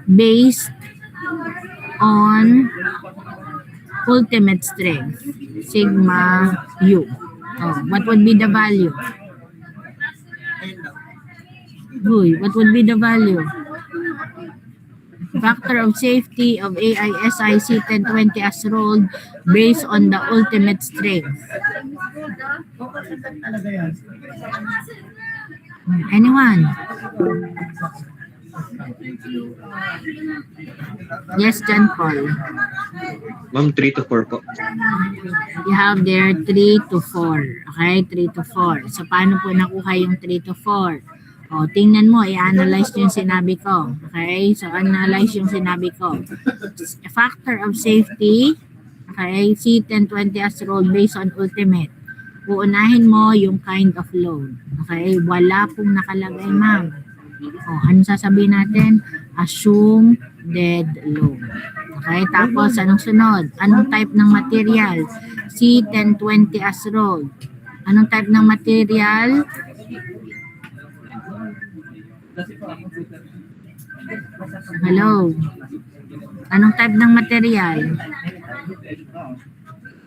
Based on ultimate strength, sigma U. What would be the value? What would be the value? Factor of safety of AISI C1020 as rolled based on the ultimate strength. Anyone? Yes, John Paul. Ma'am, 3 to 4 po. You have there 3 to 4. Okay, 3 to 4. So, paano po nakuha yung 3 to 4? O, tingnan mo, i-analyze yung sinabi ko. Okay, so analyze yung sinabi ko. A factor of safety, okay, C1020 as rolled based on ultimate. Uunahin mo yung kind of load. Okay, wala pong nakalagay, ma'am. O, ano sasabihin natin? Assume dead load. Okay, tapos anong sunod? Anong type ng material? C1020 as rolled. Anong type ng material? Hello? Anong type ng material?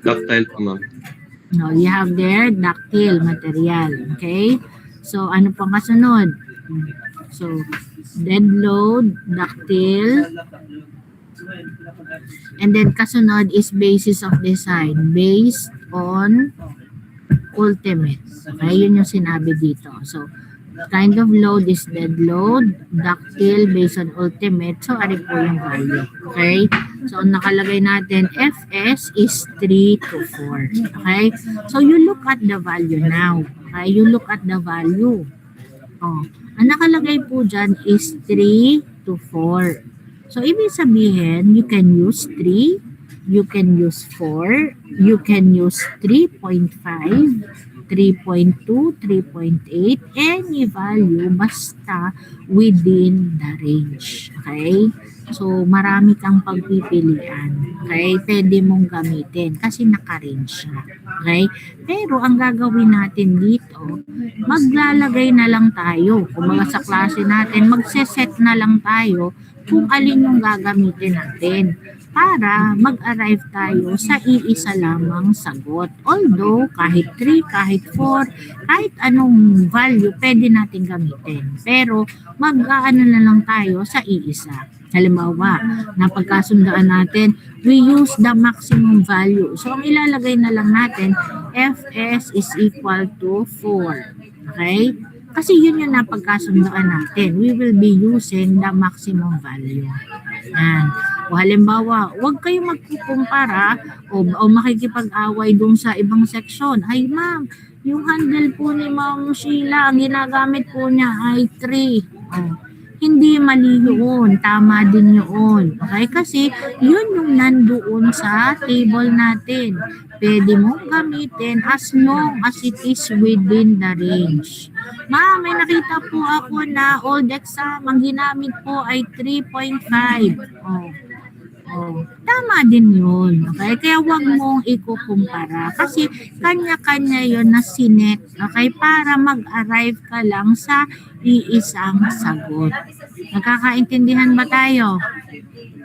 Ductile po, ma'am. No, you have there ductile material. Okay? So, ano pang kasunod? So, dead load, ductile. And then kasunod is basis of design. Based on ultimate. Okay? Yun yung sinabi dito. So, kind of load is dead load, ductile based on ultimate. So, ari po yung value. Okay? So, nakalagay natin, Fs is 3 to 4. Okay? So, you look at the value now. Okay? You look at the value. Oh, ang nakalagay po dyan is 3 to 4. So, ibig sabihin, you can use 3, you can use 4, you can use 3.5, 3.2, 3.8, any value basta within the range. Okay? So, marami kang pagpipilian. Okay? Pwede mong gamitin kasi naka-range siya. Okay? Pero, ang gagawin natin dito, maglalagay na lang tayo. Kung mga sa klase natin, magseset na lang tayo kung alin yung gagamitin natin para mag-arrive tayo sa iisa lamang sagot. Although, kahit 3, kahit 4, kahit anong value, pwede natin gamitin. Pero, mag-aano na lang tayo sa iisa. Halimbawa, napagkasundaan natin, we use the maximum value. So, ang ilalagay na lang natin, Fs is equal to 4. Okay? Kasi yun yung napagkasundaan natin. We will be using the maximum value. Yan. O halimbawa, huwag kayong magkukumpara o makikipag-away dun sa ibang seksyon. Ay ma'am, yung handle po ni Ma'am Sheila, ang ginagamit po niya ay 3. Hindi mali yun. Tama din yun. Okay? Kasi yun yung nandoon sa table natin. Pwede mong gamitin as long as it is within the range. Ma'am, may nakita po ako na old exam, ang ginamit po ay 3.5. Oh, tama din yun. Okay? Kaya wag mong ikukumpara. Kasi kanya-kanya yun na sinet. Okay? Para mag-arrive ka lang sa iisang sagot. Nakakaintindihan ba tayo?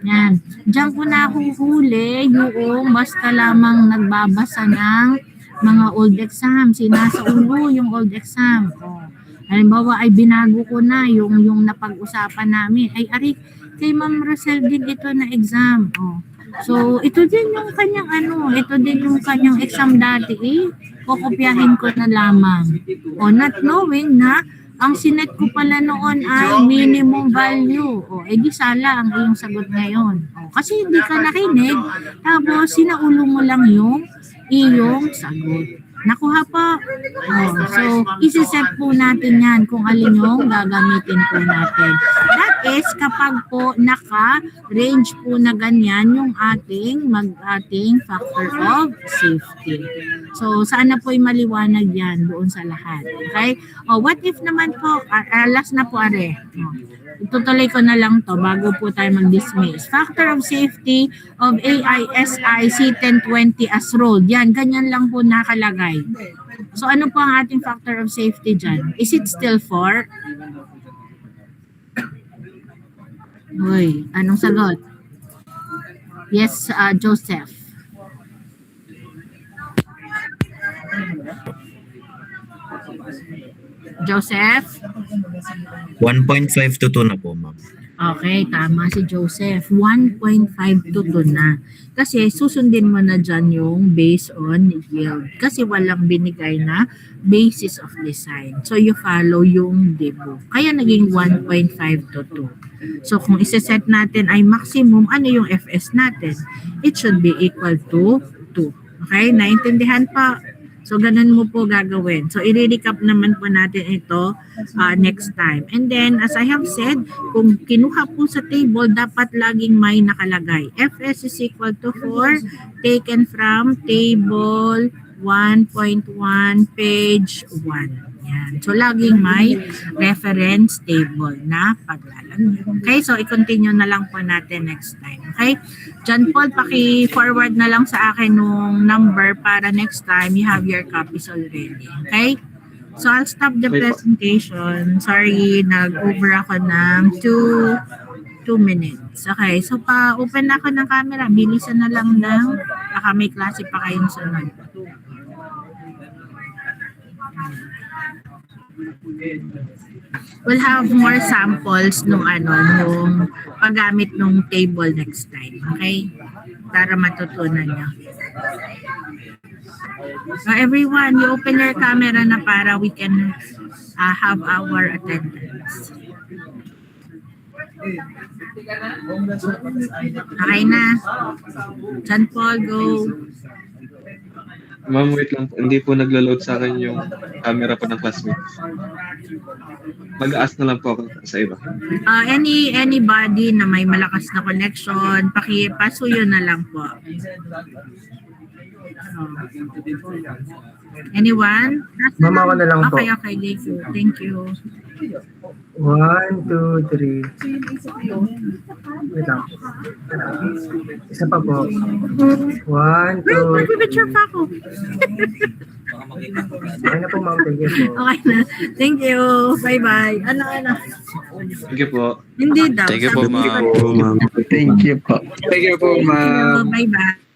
Yan. Diyan ko nahuhuli yung basta lamang nagbabasa ng mga old exam. Sinasa ulo yung old exam. Oh. Halimbawa ay binago ko na yung napag-usapan namin. Ay, ari, kay Ma'am Rosel din ito na exam. Oh. So, ito din yung kanyang ito din yung kanyang exam dati. Kukopyahin ko na lamang. O, not knowing na ang sinet ko pala noon ay minimum value. O, edi sala ang iyong sagot ngayon. O, kasi hindi ka nakinig, tapos sinaulo mo lang yung iyong sagot. Nakuha pa. Oh, so, isi-set po natin yan kung alin yung gagamitin po natin. That is, kapag po naka-range po na ganyan yung ating factor of safety. So, sana po maliwanag yan doon sa lahat. Okay? Oh, what if naman po, last na po are. Oh, itutuloy ko na lang to bago po tayo mag-dismiss. Factor of safety of AISI C1020 as rolled. Yan, ganyan lang po nakalagay. So ano po ang ating factor of safety dyan? Is it still 4? Uy, anong sagot? Yes, Joseph. Joseph? 1.5 to 2 na po, ma'am. Okay, tama si Joseph. 1.5 to 2 na. Kasi susundin mo na dyan yung based on yield. Kasi walang binigay na basis of design. So you follow yung debo. Kaya naging 1.5 to 2. So kung isa-set natin ay maximum, ano yung FS natin? It should be equal to 2. Okay, naintindihan pa? So, ganun mo po gagawin. So, i-recap naman po natin ito next time. And then, as I have said, kung kinuha po sa table, dapat laging may nakalagay. Fs is equal to 4 taken from table 1.1 page 1. Yan. So, laging may reference table na paglalagay. Okay? So, i-continue na lang po natin next time. Okay? John Paul, paki-forward na lang sa akin nung number para next time you have your copies already. Okay? So, I'll stop the presentation. Sorry, nag-over ako ng 2 minutes. Okay? So, pa-open na ako ng camera. Bilisan na lang ng baka may klase pa kayong sunod. We'll have more samples nung paggamit nung table next time. Okay? Para matutunan nyo. So everyone, you open your camera na para we can have our attendance. Okay na. John Paul, go. Ma'am, wait lang. Hindi po naglo-load sa akin yung camera po ng classmates. Mag-ask na lang po ako sa iba. Anybody na may malakas na connection, pakipasuyo na lang po. Anyone? Mama ko na lang po. Okay, thank you. 1, 2, 3. Wait lang. Isa pa po. 1, 2, 3. Picture pa ako. Okay na po, ma'am. Thank you po. Okay na. Thank you. Bye-bye. Ano? Sige po. Hindi daw. Thank you po, Sabi ko ma'am. Thank you po. Thank you po, ma'am. Bye-bye.